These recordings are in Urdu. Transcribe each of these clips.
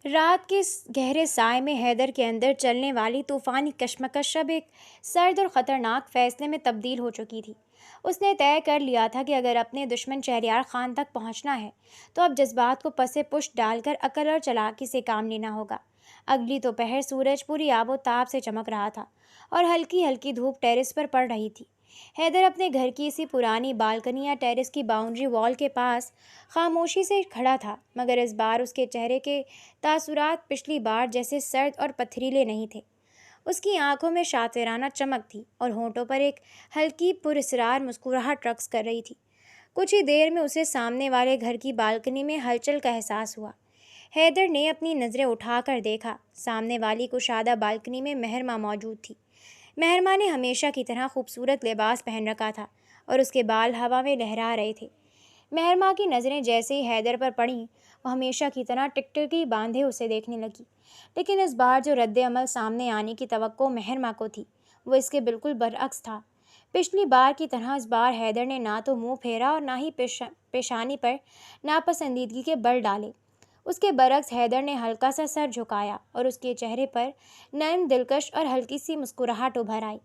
رات کے گہرے سائے میں حیدر کے اندر چلنے والی طوفانی کشمکش اب ایک سرد اور خطرناک فیصلے میں تبدیل ہو چکی تھی۔ اس نے طے کر لیا تھا کہ اگر اپنے دشمن شہریار خان تک پہنچنا ہے تو اب جذبات کو پس پشت ڈال کر عقل اور چالاکی سے کام لینا ہوگا۔ اگلی دوپہر سورج پوری آب و تاب سے چمک رہا تھا اور ہلکی ہلکی دھوپ ٹیرس پر پڑ رہی تھی۔ حیدر اپنے گھر کی اسی پرانی بالکنی یا ٹیرس کی باؤنڈری وال کے پاس خاموشی سے کھڑا تھا، مگر اس بار اس کے چہرے کے تاثرات پچھلی بار جیسے سرد اور پتھریلے نہیں تھے۔ اس کی آنکھوں میں شاطرانہ چمک تھی اور ہونٹوں پر ایک ہلکی پراسرار مسکراہٹ رقص کر رہی تھی۔ کچھ ہی دیر میں اسے سامنے والے گھر کی بالکنی میں ہلچل کا احساس ہوا۔ حیدر نے اپنی نظریں اٹھا کر دیکھا، سامنے والی کشادہ بالکنی میں مہرماں موجود تھی۔ مہرماں نے ہمیشہ کی طرح خوبصورت لباس پہن رکھا تھا اور اس کے بال ہوا میں لہرا رہے تھے۔ مہرماں کی نظریں جیسے ہی حیدر پر پڑیں، وہ ہمیشہ کی طرح ٹکٹکی باندھے اسے دیکھنے لگی، لیکن اس بار جو رد عمل سامنے آنے کی توقع مہرماں کو تھی وہ اس کے بالکل برعکس تھا۔ پچھلی بار کی طرح اس بار حیدر نے نہ تو منہ پھیرا اور نہ ہی پیشانی پر ناپسندیدگی کے بل ڈالے۔ اس کے برعکس حیدر نے ہلکا سا سر جھکایا اور اس کے چہرے پر نرم دلکش اور ہلکی سی مسکراہٹ ابھر آئی۔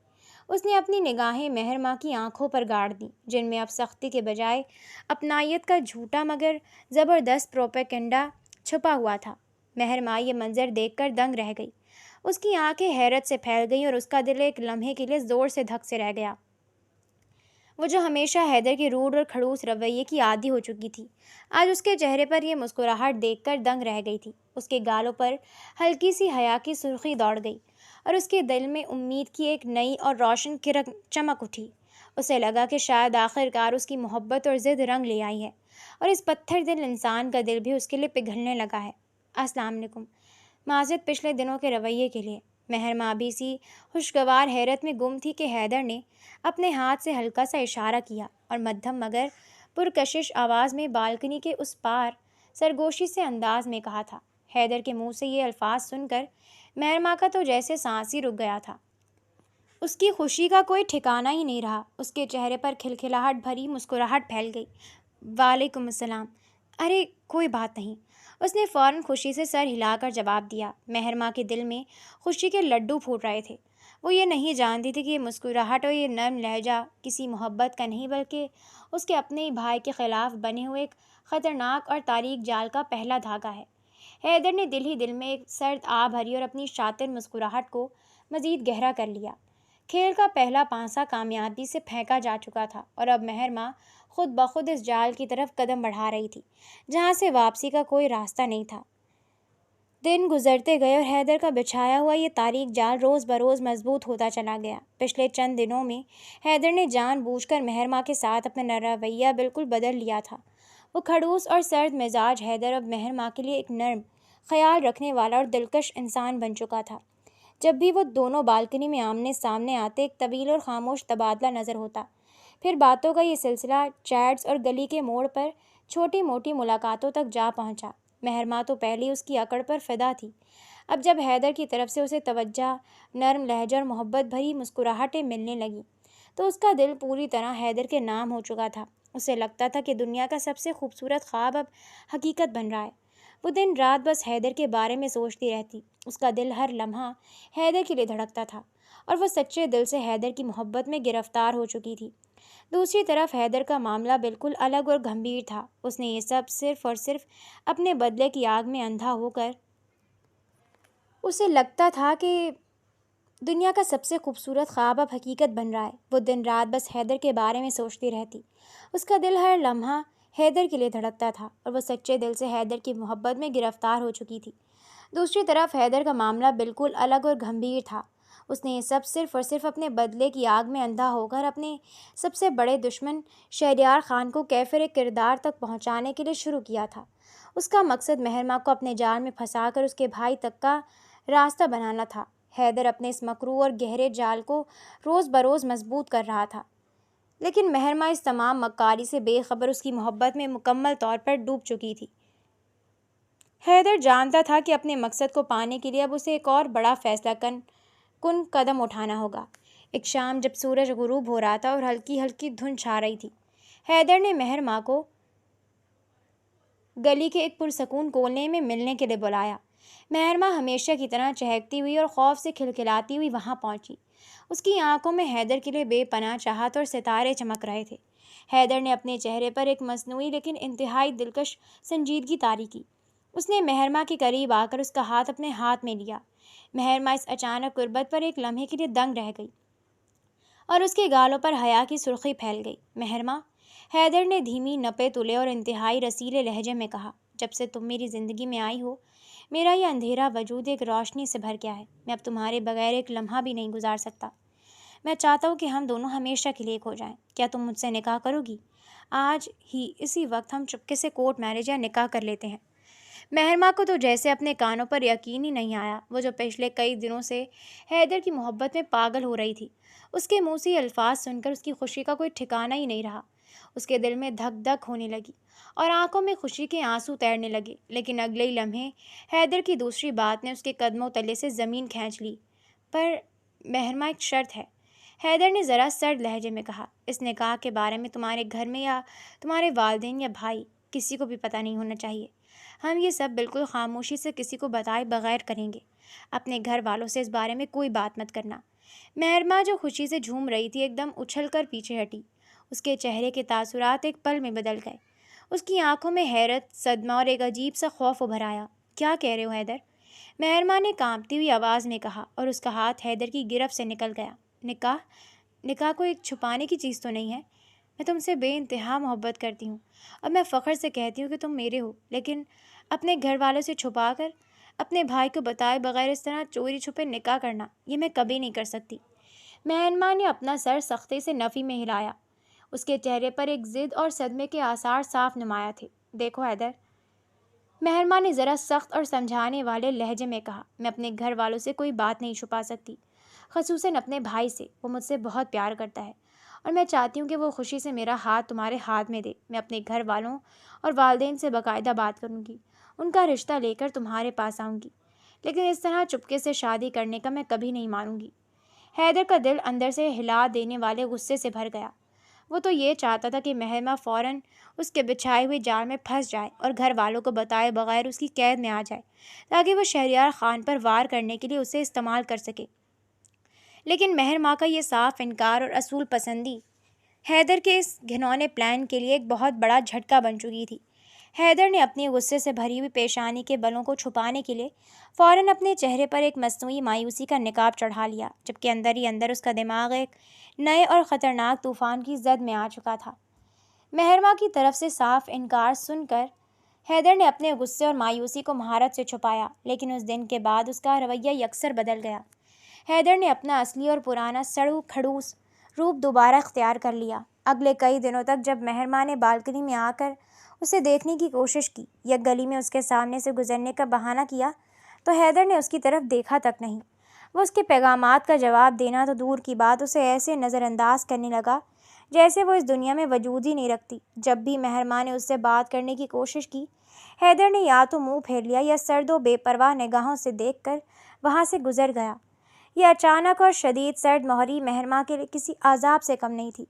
اس نے اپنی نگاہیں مہرماں کی آنکھوں پر گاڑ دیں، جن میں اب سختی کے بجائے اپنائیت کا جھوٹا مگر زبردست پروپیگنڈا چھپا ہوا تھا۔ مہرماں یہ منظر دیکھ کر دنگ رہ گئی۔ اس کی آنکھیں حیرت سے پھیل گئیں اور اس کا دل ایک لمحے کے لیے زور سے دھک سے رہ گیا۔ وہ جو ہمیشہ حیدر کے روڈ اور کھڑوس رویے کی عادی ہو چکی تھی، آج اس کے چہرے پر یہ مسکراہٹ دیکھ کر دنگ رہ گئی تھی۔ اس کے گالوں پر ہلکی سی حیا کی سرخی دوڑ گئی اور اس کے دل میں امید کی ایک نئی اور روشن کرن چمک اٹھی۔ اسے لگا کہ شاید آخر کار اس کی محبت اور ضد رنگ لے آئی ہے اور اس پتھر دل انسان کا دل بھی اس کے لیے پگھلنے لگا ہے۔ السلام علیکم۔ معذرت پچھلے دنوں کے رویے کے لیے۔ مہرماں ابھی سی خوشگوار حیرت میں گم تھی کہ حیدر نے اپنے ہاتھ سے ہلکا سا اشارہ کیا اور مدھم مگر پرکشش آواز میں بالکنی کے اس پار سرگوشی سے انداز میں کہا تھا۔ حیدر کے منہ سے یہ الفاظ سن کر مہرماں کا تو جیسے سانس ہی رک گیا تھا۔ اس کی خوشی کا کوئی ٹھکانہ ہی نہیں رہا۔ اس کے چہرے پر کھلکھلاہٹ بھری مسکراہٹ پھیل گئی۔ وعلیکم السلام۔ ارے کوئی بات نہیں، اس نے فوراً خوشی سے سر ہلا کر جواب دیا۔ مہرماں کے دل میں خوشی کے لڈو پھوٹ رہے تھے۔ وہ یہ نہیں جانتی تھی کہ یہ مسکراہٹ اور یہ نرم لہجہ کسی محبت کا نہیں بلکہ اس کے اپنے ہی بھائی کے خلاف بنے ہوئے ایک خطرناک اور تاریک جال کا پہلا دھاگا ہے۔ حیدر نے دل ہی دل میں ایک سرد آہ بھری اور اپنی شاطر مسکراہٹ کو مزید گہرا کر لیا۔ کھیل کا پہلا پانسا کامیابی سے پھینکا جا چکا تھا اور اب مہرماں خود بخود اس جال کی طرف قدم بڑھا رہی تھی جہاں سے واپسی کا کوئی راستہ نہیں تھا۔ دن گزرتے گئے اور حیدر کا بچھایا ہوا یہ تاریک جال روز بروز مضبوط ہوتا چلا گیا۔ پچھلے چند دنوں میں حیدر نے جان بوجھ کر مہرماں کے ساتھ اپنا رویہ بالکل بدل لیا تھا۔ وہ کھڑوس اور سرد مزاج حیدر اب مہرماں کے لیے ایک نرم، خیال رکھنے والا اور دلکش انسان بن چکا تھا۔ جب بھی وہ دونوں بالکنی میں آمنے سامنے آتے، ایک طویل اور خاموش تبادلہ نظر ہوتا۔ پھر باتوں کا یہ سلسلہ چیٹس اور گلی کے موڑ پر چھوٹی موٹی ملاقاتوں تک جا پہنچا۔ مہرماں تو پہلے اس کی اکڑ پر فدا تھی، اب جب حیدر کی طرف سے اسے توجہ، نرم لہجہ اور محبت بھری مسکراہٹیں ملنے لگیں تو اس کا دل پوری طرح حیدر کے نام ہو چکا تھا۔ اسے لگتا تھا کہ دنیا کا سب سے خوبصورت خواب اب حقیقت بن رہا ہے۔ وہ دن رات بس حیدر کے بارے میں سوچتی رہتی۔ اس کا دل ہر لمحہ حیدر کے لیے دھڑکتا تھا اور وہ سچے دل سے حیدر کی محبت میں گرفتار ہو چکی تھی۔ دوسری طرف حیدر کا معاملہ بالکل الگ اور گمبھیر تھا۔ اس نے یہ سب صرف اور صرف اپنے بدلے کی آگ میں اندھا ہو کر اسے لگتا تھا کہ دنیا کا سب سے خوبصورت خواب اب حقیقت بن رہا ہے۔ وہ دن رات بس حیدر کے بارے میں سوچتی رہتی۔ اس کا دل ہر لمحہ حیدر کے لیے دھڑکتا تھا اور وہ سچے دل سے حیدر کی محبت میں گرفتار ہو چکی تھی۔ دوسری طرف حیدر کا معاملہ بالکل الگ اور گمبھیر تھا۔ اس نے یہ سب صرف اور صرف اپنے بدلے کی آگ میں اندھا ہو کر اپنے سب سے بڑے دشمن شہریار خان کو کیفر کردار تک پہنچانے کے لیے شروع کیا تھا۔ اس کا مقصد مہرماں کو اپنے جال میں پھنسا کر اس کے بھائی تک کا راستہ بنانا تھا۔ حیدر اپنے اس مکروہ اور گہرے جال کو روز بروز مضبوط کر رہا تھا، لیکن مہرماں اس تمام مکاری سے بے خبر اس کی محبت میں مکمل طور پر ڈوب چکی تھی۔ حیدر جانتا تھا کہ اپنے مقصد کو پانے کے لیے اب اسے ایک اور بڑا فیصلہ کن قدم اٹھانا ہوگا۔ ایک شام جب سورج غروب ہو رہا تھا اور ہلکی ہلکی دھند چھا رہی تھی، حیدر نے مہرماں کو گلی کے ایک پرسکون کونے میں ملنے کے لیے بلایا۔ مہرماں ہمیشہ کی طرح چہکتی ہوئی اور خوف سے کھلکھلاتی ہوئی وہاں پہنچی۔ اس کی آنکھوں میں حیدر کے لیے بے پناہ چاہت اور ستارے چمک رہے تھے۔ حیدر نے اپنے چہرے پر ایک مصنوعی لیکن انتہائی دلکش سنجیدگی طاری کی۔ اس نے مہرماں کے قریب آ کر اس کا ہاتھ اپنے ہاتھ میں لیا۔ مہرماں اس اچانک قربت پر ایک لمحے کے لیے دنگ رہ گئی اور اس کے گالوں پر حیا کی سرخی پھیل گئی۔ مہرماں، حیدر نے دھیمی نپے تلے اور انتہائی رسیلے لہجے میں کہا، جب سے تم میری زندگی میں آئی ہو میرا یہ اندھیرا وجود ایک روشنی سے بھر گیا ہے۔ میں اب تمہارے بغیر ایک لمحہ بھی نہیں گزار سکتا۔ میں چاہتا ہوں کہ ہم دونوں ہمیشہ کے لیے ایک ہو جائیں۔ کیا تم مجھ سے نکاح کرو گی؟ آج ہی اسی وقت ہم چپکے سے کورٹ میرج یا نکاح کر لیتے ہیں۔ مہرماں کو تو جیسے اپنے کانوں پر یقین ہی نہیں آیا۔ وہ جو پچھلے کئی دنوں سے حیدر کی محبت میں پاگل ہو رہی تھی، اس کے منہ سے یہ الفاظ سن کر اس کی خوشی کا کوئی ٹھکانہ ہی نہیں رہا۔ اس کے دل میں دھک دھک ہونے لگی اور آنکھوں میں خوشی کے آنسو تیرنے لگے۔ لیکن اگلے ہی لمحے حیدر کی دوسری بات نے اس کے قدموں تلے سے زمین کھینچ لی۔ پر مہرماں، ایک شرط ہے، حیدر نے ذرا سرد لہجے میں کہا۔ اس نکاح کے بارے میں تمہارے گھر میں یا تمہارے والدین یا بھائی کسی کو بھی پتہ نہیں ہونا چاہیے۔ ہم یہ سب بالکل خاموشی سے کسی کو بتائے بغیر کریں گے۔ اپنے گھر والوں سے اس بارے میں کوئی بات مت کرنا۔ مہرماں جو خوشی سے جھوم رہی تھی ایک دم اچھل کر پیچھے ہٹی۔ اس کے چہرے کے تاثرات ایک پل میں بدل گئے۔ اس کی آنکھوں میں حیرت، صدمہ اور ایک عجیب سا خوف ابھر آیا۔ کیا کہہ رہے ہو حیدر؟ مہرماں نے کانپتی ہوئی آواز میں کہا اور اس کا ہاتھ حیدر کی گرفت سے نکل گیا۔ نکاح کوئی ایک چھپانے کی چیز تو نہیں ہے۔ میں تم سے بے انتہا محبت کرتی ہوں اور میں فخر سے کہتی ہوں کہ تم میرے ہو، لیکن اپنے گھر والوں سے چھپا کر اپنے بھائی کو بتائے بغیر اس طرح چوری چھپے نکاح کرنا، یہ میں کبھی نہیں کر سکتی۔ مہرماں نے اپنا سر سختی سے نفی میں ہلایا۔ اس کے چہرے پر ایک ضد اور صدمے کے آثار صاف نمایاں تھے۔ دیکھو حیدر، مہرماں نے ذرا سخت اور سمجھانے والے لہجے میں کہا، میں اپنے گھر والوں سے کوئی بات نہیں چھپا سکتی، خصوصاً اپنے بھائی سے۔ وہ مجھ سے بہت پیار کرتا ہے اور میں چاہتی ہوں کہ وہ خوشی سے میرا ہاتھ تمہارے ہاتھ میں دے۔ میں اپنے گھر والوں اور والدین سے باقاعدہ بات کروں گی، ان کا رشتہ لے کر تمہارے پاس آؤں گی، لیکن اس طرح چپکے سے شادی کرنے کا میں کبھی نہیں مانوں گی۔ حیدر کا دل اندر سے ہلا دینے والے غصے سے بھر گیا۔ وہ تو یہ چاہتا تھا کہ مہرماں فوراً اس کے بچھائے ہوئے جال میں پھنس جائے اور گھر والوں کو بتائے بغیر اس کی قید میں آ جائے تاکہ وہ شہریار خان پر وار کرنے کے لیے اسے استعمال کر سکے۔ لیکن مہرماں کا یہ صاف انکار اور اصول پسندی حیدر کے اس گھنونے پلان کے لیے ایک بہت بڑا جھٹکا بن چکی تھی۔ حیدر نے اپنی غصے سے بھری ہوئی پیشانی کے بلوں کو چھپانے کے لیے فوراً اپنے چہرے پر ایک مصنوعی مایوسی کا نقاب چڑھا لیا، جبکہ اندر ہی اندر اس کا دماغ ایک نئے اور خطرناک طوفان کی زد میں آ چکا تھا۔ مہرماں کی طرف سے صاف انکار سن کر حیدر نے اپنے غصے اور مایوسی کو مہارت سے چھپایا، لیکن اس دن کے بعد اس کا رویہ یکسر بدل گیا۔ حیدر نے اپنا اصلی اور پرانا سڑو کھڑوس روپ دوبارہ اختیار کر لیا۔ اگلے کئی دنوں تک جب مہرماں نے بالکنی میں آ کر اسے دیکھنے کی کوشش کی یا گلی میں اس کے سامنے سے گزرنے کا بہانہ کیا تو حیدر نے اس کی طرف دیکھا تک نہیں۔ وہ اس کے پیغامات کا جواب دینا تو دور کی بات، اسے ایسے نظر انداز کرنے لگا جیسے وہ اس دنیا میں وجود ہی نہیں رکھتی۔ جب بھی مہرماں نے اس سے بات کرنے کی کوشش کی، حیدر نے یا تو منہ پھیر لیا یا سرد و بے پرواہ نگاہوں سے دیکھ کر وہاں سے گزر گیا۔ یہ اچانک اور شدید سرد مہری مہرماں کے لیے کسی عذاب سے کم نہیں تھی۔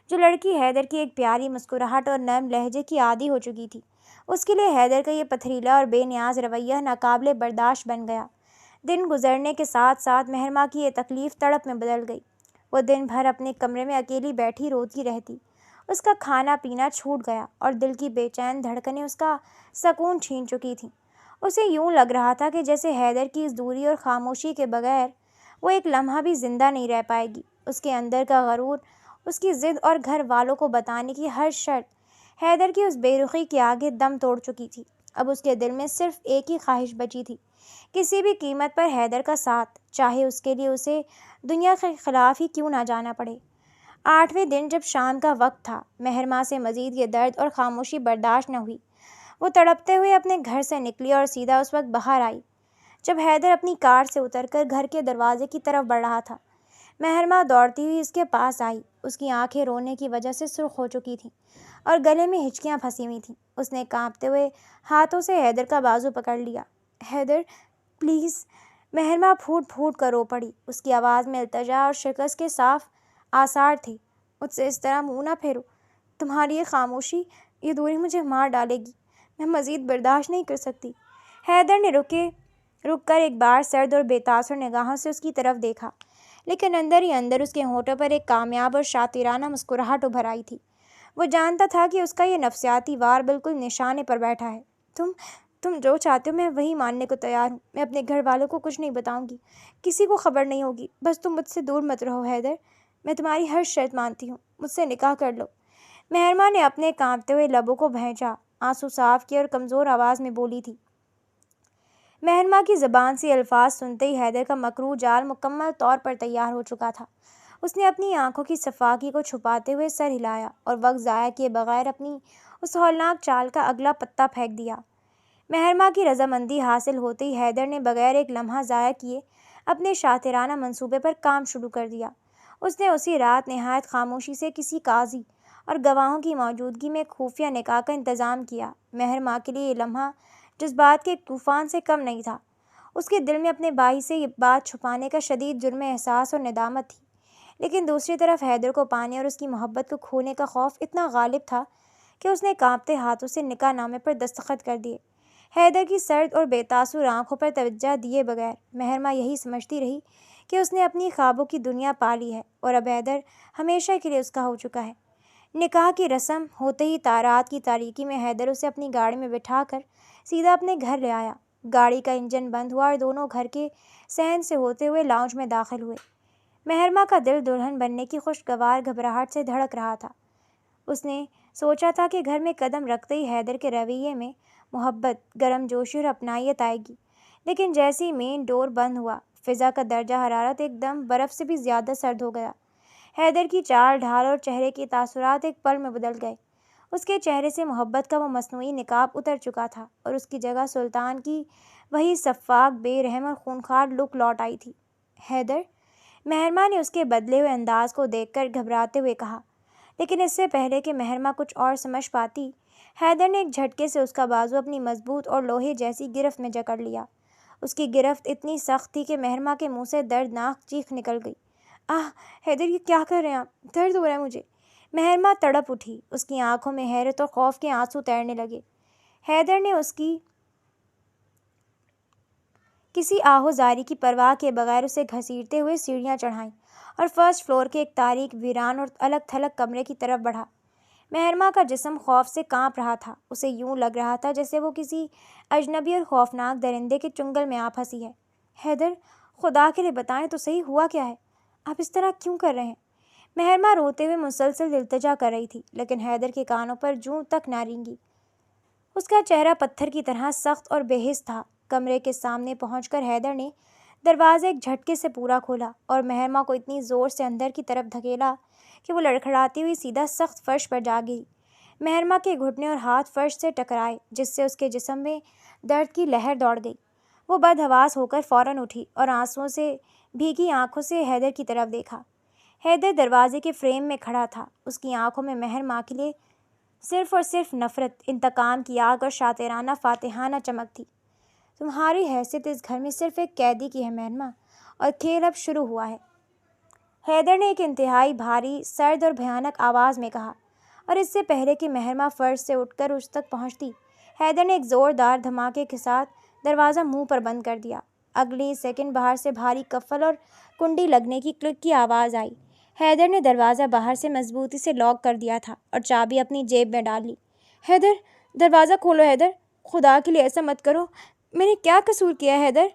جو لڑکی حیدر کی ایک پیاری مسکراہٹ اور نرم لہجے کی عادی ہو چکی تھی، اس کے لیے حیدر کا یہ پتھریلا اور بے نیاز رویہ ناقابل برداشت بن گیا۔ دن گزرنے کے ساتھ ساتھ مہرماں کی یہ تکلیف تڑپ میں بدل گئی۔ وہ دن بھر اپنے کمرے میں اکیلی بیٹھی روتی رہتی۔ اس کا کھانا پینا چھوٹ گیا اور دل کی بے چین دھڑکنیں اس کا سکون چھین چکی تھیں۔ اسے یوں لگ رہا تھا کہ جیسے حیدر کی اس دوری اور خاموشی کے بغیر وہ ایک لمحہ بھی زندہ نہیں رہ پائے گی۔ اس کے اندر کا غرور، اس کی ضد اور گھر والوں کو بتانے کی ہر شرط حیدر کی اس بے رخی کے آگے دم توڑ چکی تھی۔ اب اس کے دل میں صرف ایک ہی خواہش بچی تھی، کسی بھی قیمت پر حیدر کا ساتھ، چاہے اس کے لیے اسے دنیا کے خلاف ہی کیوں نہ جانا پڑے۔ 8ویں دن جب شام کا وقت تھا، مہرماں سے مزید یہ درد اور خاموشی برداشت نہ ہوئی۔ وہ تڑپتے ہوئے اپنے گھر سے نکلی اور سیدھا اس وقت باہر آئی جب حیدر اپنی کار سے اتر کر گھر کے دروازے کی طرف بڑھ رہا تھا۔ مہرماں دوڑتی ہوئی اس کے پاس آئی۔ اس کی آنکھیں رونے کی وجہ سے سرخ ہو چکی تھیں اور گلے میں ہچکیاں پھنسی ہوئی تھیں۔ اس نے کانپتے ہوئے ہاتھوں سے حیدر کا بازو پکڑ لیا۔ حیدر پلیز، مہرماں پھوٹ پھوٹ کر رو پڑی۔ اس کی آواز میں التجا اور شکست کے صاف آثار تھے۔ مجھ سے اس طرح منہ نہ پھیرو، تمہاری یہ خاموشی، یہ دوری مجھے مار ڈالے گی، میں مزید برداشت نہیں کر سکتی۔ حیدر نے رکے رک کر ایک بار سرد اور بے تاثر نگاہوں سے اس کی طرف دیکھا، لیکن اندر ہی اندر اس کے ہونٹوں پر ایک کامیاب اور شاطرانہ مسکراہٹ ابھر آئی تھی۔ وہ جانتا تھا کہ اس کا یہ نفسیاتی وار بالکل نشانے پر بیٹھا ہے۔ تم جو چاہتے ہو میں وہی ماننے کو تیار ہوں۔ میں اپنے گھر والوں کو کچھ نہیں بتاؤں گی، کسی کو خبر نہیں ہوگی، بس تم مجھ سے دور مت رہو حیدر۔ میں تمہاری ہر شرط مانتی ہوں، مجھ سے نکاح کر لو۔ مہرماں نے اپنے کانپتے ہوئے لبوں کو بھینچا، آنسو صاف کیے اور کمزور آواز میں بولی تھی۔ مہرماں کی زبان سے الفاظ سنتے ہی حیدر کا مکروہ جال مکمل طور پر تیار ہو چکا تھا۔ اس نے اپنی آنکھوں کی صفاقی کو چھپاتے ہوئے سر ہلایا اور وقت ضائع کیے بغیر اپنی اس ہولناک چال کا اگلا پتا پھینک دیا۔ مہرماں کی رضامندی حاصل ہوتے ہی حیدر نے بغیر ایک لمحہ ضائع کیے اپنے شاطرانہ منصوبے پر کام شروع کر دیا۔ اس نے اسی رات نہایت خاموشی سے کسی قاضی اور گواہوں کی موجودگی میں خفیہ نکاح کا انتظام کیا۔ مہرماں کے لیے یہ لمحہ جذبات کے ایک طوفان سے کم نہیں تھا۔ اس کے دل میں اپنے بھائی سے یہ بات چھپانے کا شدید جرم احساس اور ندامت تھی، لیکن دوسری طرف حیدر کو پانے اور اس کی محبت کو کھونے کا خوف اتنا غالب تھا کہ اس نے کانپتے ہاتھوں سے نکاح نامے پر دستخط کر دیے۔ حیدر کی سرد اور بے تاثر آنکھوں پر توجہ دیے بغیر مہرماں یہی سمجھتی رہی کہ اس نے اپنی خوابوں کی دنیا پا لی ہے اور اب حیدر ہمیشہ کے لیے اس کا ہو چکا ہے۔ نکاح کی رسم ہوتے ہی رات کی تاریکی میں حیدر اسے اپنی گاڑی میں بٹھا کر سیدھا اپنے گھر لے آیا۔ گاڑی کا انجن بند ہوا اور دونوں گھر کے صحن سے ہوتے ہوئے لاؤنج میں داخل ہوئے۔ مہرماں کا دل دلہن بننے کی خوشگوار گھبراہٹ سے دھڑک رہا تھا۔ اس نے سوچا تھا کہ گھر میں قدم رکھتے ہی حیدر کے رویے میں محبت، گرم جوشی اور اپنائیت آئے گی، لیکن جیسے ہی مین ڈور بند ہوا، فضا کا درجہ حرارت ایک دم برف سے بھی زیادہ سرد ہو گیا۔ حیدر کی چال ڈھال اور چہرے کے تاثرات ایک پل میں بدل گئے۔ اس کے چہرے سے محبت کا وہ مصنوعی نقاب اتر چکا تھا اور اس کی جگہ سلطان کی وہی شفاف، بے رحم اور خونخوار لک لوٹ آئی تھی۔ حیدر، مہرماں نے اس کے بدلے ہوئے انداز کو دیکھ کر گھبراتے ہوئے کہا، لیکن اس سے پہلے کہ مہرماں کچھ اور سمجھ پاتی، حیدر نے ایک جھٹکے سے اس کا بازو اپنی مضبوط اور لوہے جیسی گرفت میں جکڑ لیا۔ اس کی گرفت اتنی سخت تھی کہ مہرماں کے منہ سے دردناک چیخ نکل گئی۔ آہ حیدر، یہ کیا کر رہے ہیں آپ؟ درد ہو رہا ہے مجھے۔ مہرماں تڑپ اٹھی، اس کی آنکھوں میں حیرت اور خوف کے آنسو تیرنے لگے۔ حیدر نے اس کی کسی آہوزاری کی پرواہ کیے بغیر اسے گھسیٹتے ہوئے سیڑھیاں چڑھائیں اور فرسٹ فلور کے ایک تاریک، ویران اور الگ تھلگ کمرے کی طرف بڑھا۔ مہرماں کا جسم خوف سے کانپ رہا تھا۔ اسے یوں لگ رہا تھا جیسے وہ کسی اجنبی اور خوفناک درندے کے چنگل میں آ پھنسی ہے۔ حیدر، خدا کے لیے بتائیں تو صحیح ہوا کیا ہے؟ آپ اس طرح کیوں کر رہے ہیں؟ مہرماں روتے ہوئے مسلسل التجا کر رہی تھی، لیکن حیدر کے کانوں پر جوں تک نہ رینگی۔ اس کا چہرہ پتھر کی طرح سخت اور بے حس تھا۔ کمرے کے سامنے پہنچ کر حیدر نے دروازہ ایک جھٹکے سے پورا کھولا اور مہرماں کو اتنی زور سے اندر کی طرف دھکیلا کہ وہ لڑکھڑاتی ہوئی سیدھا سخت فرش پر جا گئی۔ مہرماں کے گھٹنے اور ہاتھ فرش سے ٹکرائے، جس سے اس کے جسم میں درد کی لہر دوڑ گئی۔ وہ بدحواس ہو کر فوراً اٹھی اور آنسوؤں سے بھیگی آنکھوں سے حیدر کی طرف دیکھا۔ حیدر دروازے کے فریم میں کھڑا تھا۔ اس کی آنکھوں میں مہرماں کے لیے صرف اور صرف نفرت، انتقام کی آگ اور شاطرانہ فاتحانہ چمک تھی۔ تمہاری حیثیت اس گھر میں صرف ایک قیدی کی ہے مہرماں، اور کھیل اب شروع ہوا ہے، حیدر نے ایک انتہائی بھاری، سرد اور بھیانک آواز میں کہا، اور اس سے پہلے کہ مہرماں فرش سے اٹھ کر اس تک پہنچتی، حیدر نے ایک زوردار دھماکے کے ساتھ دروازہ منہ پر بند کر دیا۔ اگلی سیکنڈ باہر سے بھاری قفل اور کنڈی لگنے کی کلک کی آواز آئی۔ حیدر نے دروازہ باہر سے مضبوطی سے لاک کر دیا تھا اور چابی اپنی جیب میں ڈال لی۔ حیدر، دروازہ کھولو حیدر، خدا کے لیے ایسا مت کرو، میں نے کیا قصور کیا ہے حیدر؟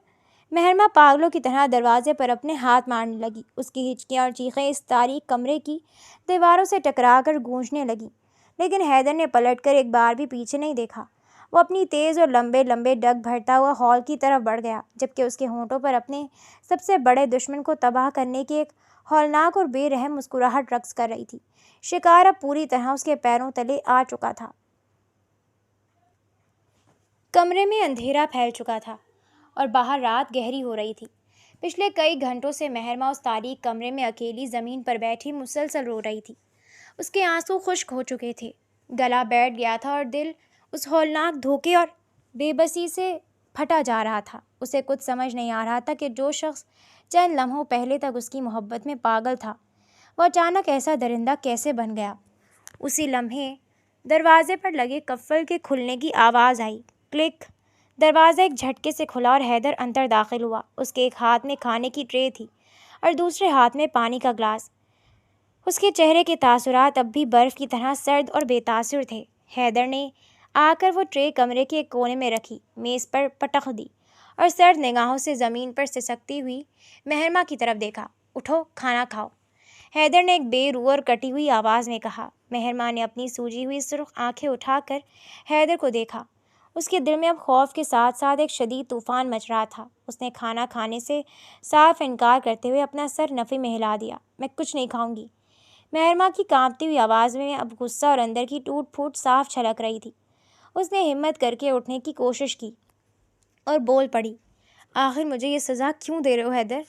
مہرماں پاگلوں کی طرح دروازے پر اپنے ہاتھ مارنے لگی۔ اس کی ہچکیاں اور چیخیں اس تاریک کمرے کی دیواروں سے ٹکرا کر گونجنے لگیں، لیکن حیدر نے پلٹ کر ایک بار بھی پیچھے نہیں دیکھا۔ وہ اپنی تیز اور لمبے لمبے ڈگ بھرتا ہوا ہال کی طرف بڑھ گیا، جبکہ اس کے ہونٹوں پر اپنے سب سے بڑے دشمن کو تباہ کرنے کی ایک ہولناک اور بے رحم مسکراہٹ رقص کر رہی تھی۔ شکار اب پوری طرح اس کے پیروں تلے آ چکا تھا۔ کمرے میں اندھیرا پھیل چکا تھا اور باہر رات گہری ہو رہی تھی۔ پچھلے کئی گھنٹوں سے مہرماں اس تاریک کمرے میں اکیلی زمین پر بیٹھی مسلسل رو رہی تھی۔ اس کے آنسو خشک ہو چکے تھے، گلا بیٹھ گیا تھا اور دل اس ہولناک دھوکے اور بے بسی سے پھٹا جا رہا تھا۔ اسے کچھ سمجھ نہیں آ رہا تھا کہ جو شخص چند لمحوں پہلے تک اس کی محبت میں پاگل تھا، وہ اچانک ایسا درندہ کیسے بن گیا۔ اسی لمحے دروازے پر لگے قفل کے کھلنے کی آواز آئی، کلک۔ دروازہ ایک جھٹکے سے کھلا اور حیدر اندر داخل ہوا۔ اس کے ایک ہاتھ میں کھانے کی ٹرے تھی اور دوسرے ہاتھ میں پانی کا گلاس۔ اس کے چہرے کے تاثرات اب بھی برف کی طرح سرد اور بے تاثر تھے۔ حیدر نے آ کر وہ ٹرے کمرے کے ایک کونے میں رکھی، میز پر پٹخ دی اور سرد نگاہوں سے زمین پر سسکتی ہوئی مہرماں کی طرف دیکھا۔ اٹھو، کھانا کھاؤ، حیدر نے ایک بے روح اور کٹی ہوئی آواز میں کہا۔ مہرماں نے اپنی سوجی ہوئی سرخ آنکھیں اٹھا کر حیدر کو دیکھا۔ اس کے دل میں اب خوف کے ساتھ ساتھ ایک شدید طوفان مچ رہا تھا۔ اس نے کھانا کھانے سے صاف انکار کرتے ہوئے اپنا سر نفی میں ہلا دیا۔ میں کچھ نہیں کھاؤں گی، مہرماں کی کانپتی ہوئی آواز میں اب غصہ اور اندر کی ٹوٹ پھوٹ صاف چھلک رہی تھی۔ اس نے ہمت کر کے اٹھنے کی کوشش کی اور بول پڑی، آخر مجھے یہ سزا کیوں دے رہے ہو حیدر؟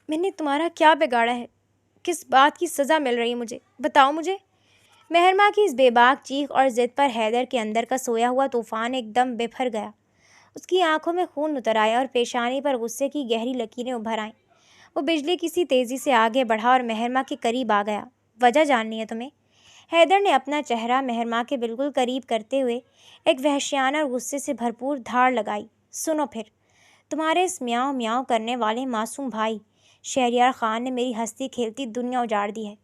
میں نے تمہارا کیا بگاڑا ہے؟ کس بات کی سزا مل رہی ہے مجھے؟ بتاؤ مجھے۔ مہرماں کی اس بے باک چیخ اور ضد پر حیدر کے اندر کا سویا ہوا طوفان ایک دم بفر گیا۔ اس کی آنکھوں میں خون اتر آیا اور پیشانی پر غصے کی گہری لکیریں ابھر آئیں۔ وہ بجلی کسی تیزی سے آگے بڑھا اور مہرماں کے قریب آ گیا۔ وجہ جاننی ہے تمہیں؟ حیدر نے اپنا چہرہ مہرماں کے بالکل قریب کرتے ہوئے ایک وحشیانہ اور غصے سے بھرپور دھاڑ لگائی۔ سنو پھر، تمہارے اس میاؤں میاؤں کرنے والے معصوم بھائی شہریار خان نے میری ہنستی کھیلتی دنیا اجاڑ دی ہے۔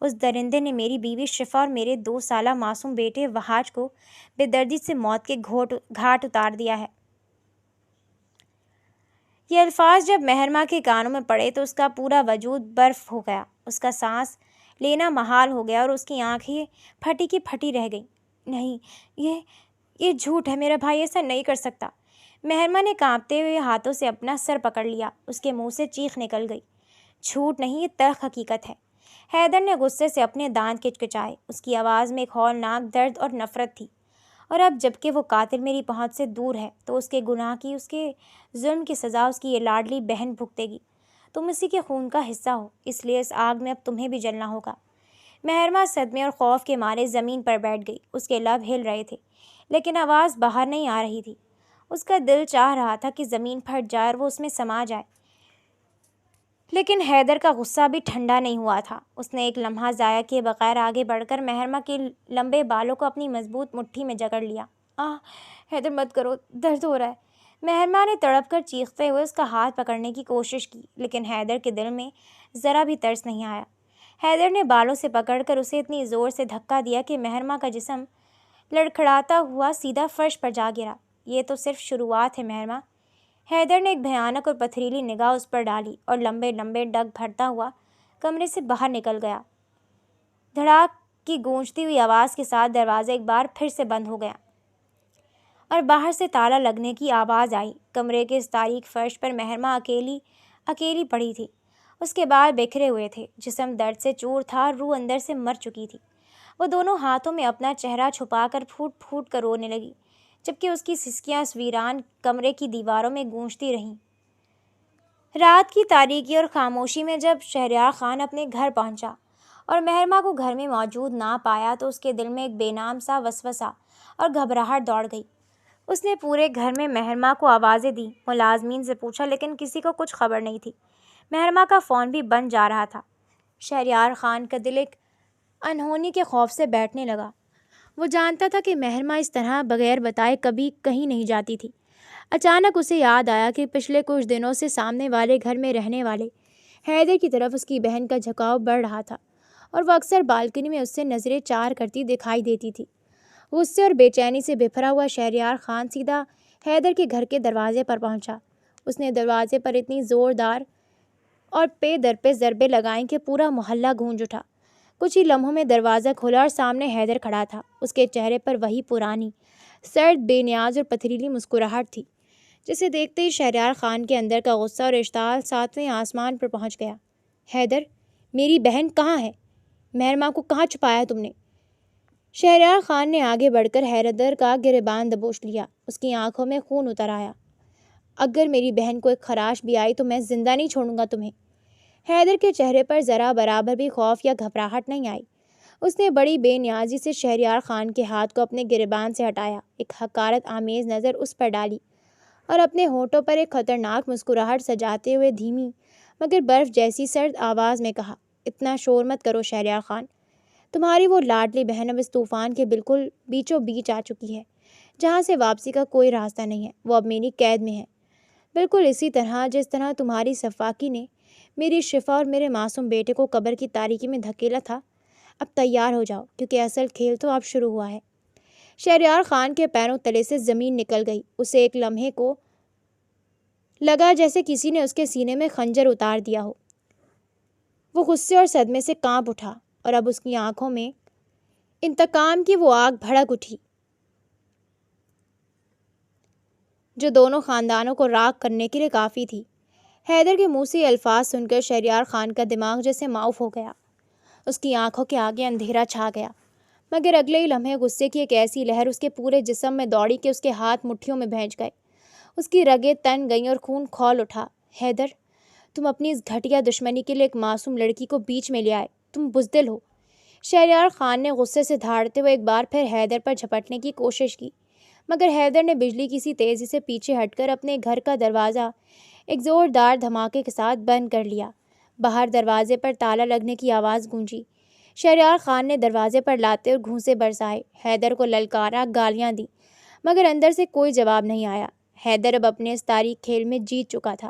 اس درندے نے میری بیوی شفا اور میرے 2 سالہ معصوم بیٹے وحاج کو بے دردی سے موت کے گھاٹ اتار دیا ہے۔ یہ الفاظ جب مہرماں کے کانوں میں پڑے تو اس کا پورا وجود برف ہو گیا۔ اس کا سانس لینا محال ہو گیا اور اس کی آنکھیں پھٹی کی پھٹی رہ گئیں۔ نہیں، یہ جھوٹ ہے، میرا بھائی ایسا نہیں کر سکتا۔ مہرماں نے کانپتے ہوئے ہاتھوں سے اپنا سر پکڑ لیا۔ اس کے منہ سے چیخ نکل گئی۔ جھوٹ نہیں، یہ تلخ حقیقت ہے۔ حیدر نے غصے سے اپنے دانت کچکچائے۔ اس کی آواز میں ایک ہولناک درد اور نفرت تھی۔ اور اب جب کہ وہ قاتل میری پہنچ سے دور ہے تو اس کے گناہ کی، اس کے ظلم کی سزا اس کی یہ لاڈلی بہن بھگتے گی۔ تم اسی کے خون کا حصہ ہو، اس لیے اس آگ میں اب تمہیں بھی جلنا ہوگا۔ مہرماں صدمے اور خوف کے مارے زمین پر بیٹھ گئی۔ اس کے لب ہل رہے تھے لیکن آواز باہر نہیں آ رہی تھی۔ اس کا دل چاہ رہا تھا کہ زمین پھٹ جائے اور وہ اس میں سما جائے، لیکن حیدر کا غصہ بھی ٹھنڈا نہیں ہوا تھا۔ اس نے ایک لمحہ ضائع کیے بغیر آگے بڑھ کر مہرماں کے لمبے بالوں کو اپنی مضبوط مٹھی میں جکڑ لیا۔ حیدر مت کرو، درد ہو رہا ہے۔ مہرماں نے تڑپ کر چیختے ہوئے اس کا ہاتھ پکڑنے کی کوشش کی لیکن حیدر کے دل میں ذرا بھی ترس نہیں آیا۔ حیدر نے بالوں سے پکڑ کر اسے اتنی زور سے دھکا دیا کہ مہرماں کا جسم لڑکھڑاتا ہوا سیدھا فرش پر جا گرا۔ یہ تو صرف شروعات ہے مہرماں۔ حیدر نے ایک بھیانک اور پتھریلی نگاہ اس پر ڈالی اور لمبے لمبے ڈگ بھرتا ہوا کمرے سے باہر نکل گیا۔ دھڑاک کی گونجتی ہوئی آواز کے ساتھ دروازہ ایک بار پھر سے بند ہو گیا اور باہر سے تالا لگنے کی آواز آئی۔ کمرے کے اس تاریک فرش پر مہرماں اکیلی پڑی تھی۔ اس کے بال بکھرے ہوئے تھے، جسم درد سے چور تھا اور روح اندر سے مر چکی تھی۔ وہ دونوں ہاتھوں میں اپنا چہرہ چھپا کر پھوٹ پھوٹ کر رونے لگی، جبکہ اس کی سسکیاں اس ویران کمرے کی دیواروں میں گونجتی رہیں۔ رات کی تاریکی اور خاموشی میں جب شہریار خان اپنے گھر پہنچا اور مہرماں کو گھر میں موجود نہ پایا تو اس کے دل میں ایک بے نام سا وسوسہ اور گھبراہٹ دوڑ گئی۔ اس نے پورے گھر میں مہرماں کو آوازیں دیں، ملازمین سے پوچھا لیکن کسی کو کچھ خبر نہیں تھی۔ مہرماں کا فون بھی بند جا رہا تھا۔ شہریار خان کا دل ایک انہونی کے خوف سے بیٹھنے لگا۔ وہ جانتا تھا کہ مہرماں اس طرح بغیر بتائے کبھی کہیں نہیں جاتی تھی۔ اچانک اسے یاد آیا کہ پچھلے کچھ دنوں سے سامنے والے گھر میں رہنے والے حیدر کی طرف اس کی بہن کا جھکاؤ بڑھ رہا تھا اور وہ اکثر بالکنی میں اس سے نظریں چار کرتی دکھائی دیتی تھی۔ غصے اور بے چینی سے بھرا ہوا شہریار خان سیدھا حیدر کے گھر کے دروازے پر پہنچا۔ اس نے دروازے پر اتنی زوردار اور پے در پہ ضربیں لگائیں کہ پورا محلہ گونج اٹھا۔ کچھ ہی لمحوں میں دروازہ کھلا اور سامنے حیدر کھڑا تھا۔ اس کے چہرے پر وہی پرانی سرد بے نیاز اور پتھریلی مسکراہٹ تھی جسے دیکھتے ہی شہریار خان کے اندر کا غصہ اور اشتعال 7ویں آسمان پر پہنچ گیا۔ حیدر، میری بہن کہاں ہے؟ مہرماں کو کہاں چھپایا تم نے؟ شہریار خان نے آگے بڑھ کر حیدر کا گریبان دبوچ لیا۔ اس کی آنکھوں میں خون اتر آیا۔ اگر میری بہن کو ایک خراش بھی آئی تو میں زندہ نہیں چھوڑوں گا تمہیں۔ حیدر کے چہرے پر ذرا برابر بھی خوف یا گھبراہٹ نہیں آئی۔ اس نے بڑی بے نیازی سے شہریار خان کے ہاتھ کو اپنے گریبان سے ہٹایا، ایک حقارت آمیز نظر اس پر ڈالی اور اپنے ہونٹوں پر ایک خطرناک مسکراہٹ سجاتے ہوئے دھیمی مگر برف جیسی سرد آواز میں کہا، اتنا شور مت کرو شہریار خان۔ تمہاری وہ لاڈلی بہن اب اس طوفان کے بالکل بیچوں بیچ آ چکی ہے جہاں سے واپسی کا کوئی راستہ نہیں ہے، وہ اب میری قید میں ہے، بالکل اسی طرح جس طرح تمہاری سفاکی نے میری شفا اور میرے معصوم بیٹے کو قبر کی تاریکی میں دھکیلا تھا۔ اب تیار ہو جاؤ، کیونکہ اصل کھیل تو اب شروع ہوا ہے۔ شہریار خان کے پیروں تلے سے زمین نکل گئی۔ اسے ایک لمحے کو لگا جیسے کسی نے اس کے سینے میں خنجر اتار دیا ہو۔ وہ غصے اور صدمے سے کانپ اٹھا، اور اب اس کی آنکھوں میں انتقام کی وہ آگ بھڑک اٹھی جو دونوں خاندانوں کو راکھ کرنے کے لیے کافی تھی۔ حیدر کے منہ سے یہ الفاظ سن کر شہریار خان کا دماغ جیسے معاف ہو گیا۔ اس کی آنکھوں کے آگے اندھیرا چھا گیا، مگر اگلے ہی لمحے غصے کی ایک ایسی لہر اس کے پورے جسم میں دوڑی کہ اس کے ہاتھ مٹھیوں میں بھیج گئے۔ اس کی رگیں تن گئیں اور خون کھول اٹھا۔ حیدر، تم اپنی اس گھٹیا دشمنی کے لیے ایک معصوم لڑکی کو بیچ میں لے آئے، تم بزدل ہو۔ شہریار خان نے غصے سے دھاڑتے ہوئے ایک بار پھر حیدر پر جھپٹنے کی کوشش کی، مگر حیدر نے بجلی کی سی تیزی سے پیچھے ہٹ کر اپنے گھر کا دروازہ ایک زوردار دھماکے کے ساتھ بند کر لیا۔ باہر دروازے پر تالا لگنے کی آواز گونجی۔ شہریار خان نے دروازے پر لاتے اور گھونسے برسائے، حیدر کو للکارا، گالیاں دیں، مگر اندر سے کوئی جواب نہیں آیا۔ حیدر اب اپنے اس تاریک کھیل میں جیت چکا تھا،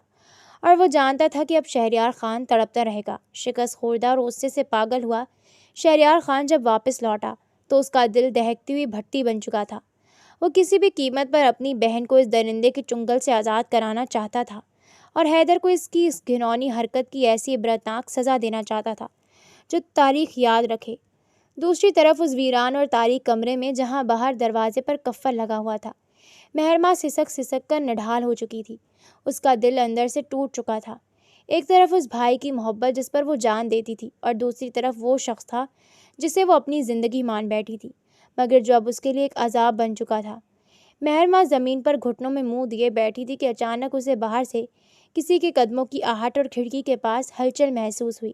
اور وہ جانتا تھا کہ اب شہریار خان تڑپتا رہے گا۔ شکست خوردہ اور غصے سے پاگل ہوا شہریار خان جب واپس لوٹا تو اس کا دل دہکتی ہوئی بھٹی بن چکا تھا۔ وہ کسی بھی قیمت پر اپنی بہن کو اس درندے کے چنگل سے آزاد کرانا چاہتا تھا، اور حیدر کو اس کی اس گھناؤنی حرکت کی ایسی عبرتناک سزا دینا چاہتا تھا جو تاریخ یاد رکھے۔ دوسری طرف اس ویران اور تاریک کمرے میں جہاں باہر دروازے پر کفن لگا ہوا تھا، مہرماں سسک سسک کر نڈھال ہو چکی تھی۔ اس کا دل اندر سے ٹوٹ چکا تھا۔ ایک طرف اس بھائی کی محبت جس پر وہ جان دیتی تھی، اور دوسری طرف وہ شخص تھا جسے وہ اپنی زندگی مان بیٹھی تھی، مگر جو اب اس کے لیے ایک عذاب بن چکا تھا۔ مہرماں زمین پر گھٹنوں میں منہ دیے بیٹھی تھی کہ اچانک اسے باہر سے کسی کے قدموں کی آہٹ اور کھڑکی کے پاس ہلچل محسوس ہوئی۔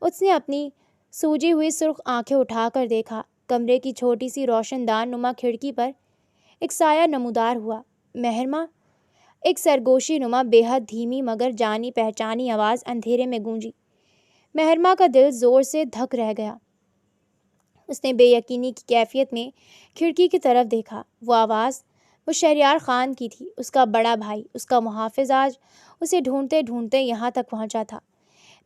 اس نے اپنی سوجی ہوئی سرخ آنکھیں اٹھا کر دیکھا۔ کمرے کی چھوٹی سی روشن دان نما کھڑکی پر ایک سایہ نمودار ہوا۔ مہرماں! ایک سرگوشی نما بے حد دھیمی مگر جانی پہچانی آواز اندھیرے میں گونجی۔ مہرماں کا دل زور سے دھک رہ گیا۔ اس نے بے یقینی کی کیفیت میں کھڑکی کی طرف دیکھا۔ وہ آواز وہ شہریار خان کی تھی، اس کا بڑا بھائی، اس کا محافظ آج اسے ڈھونڈتے ڈھونڈتے یہاں تک پہنچا تھا۔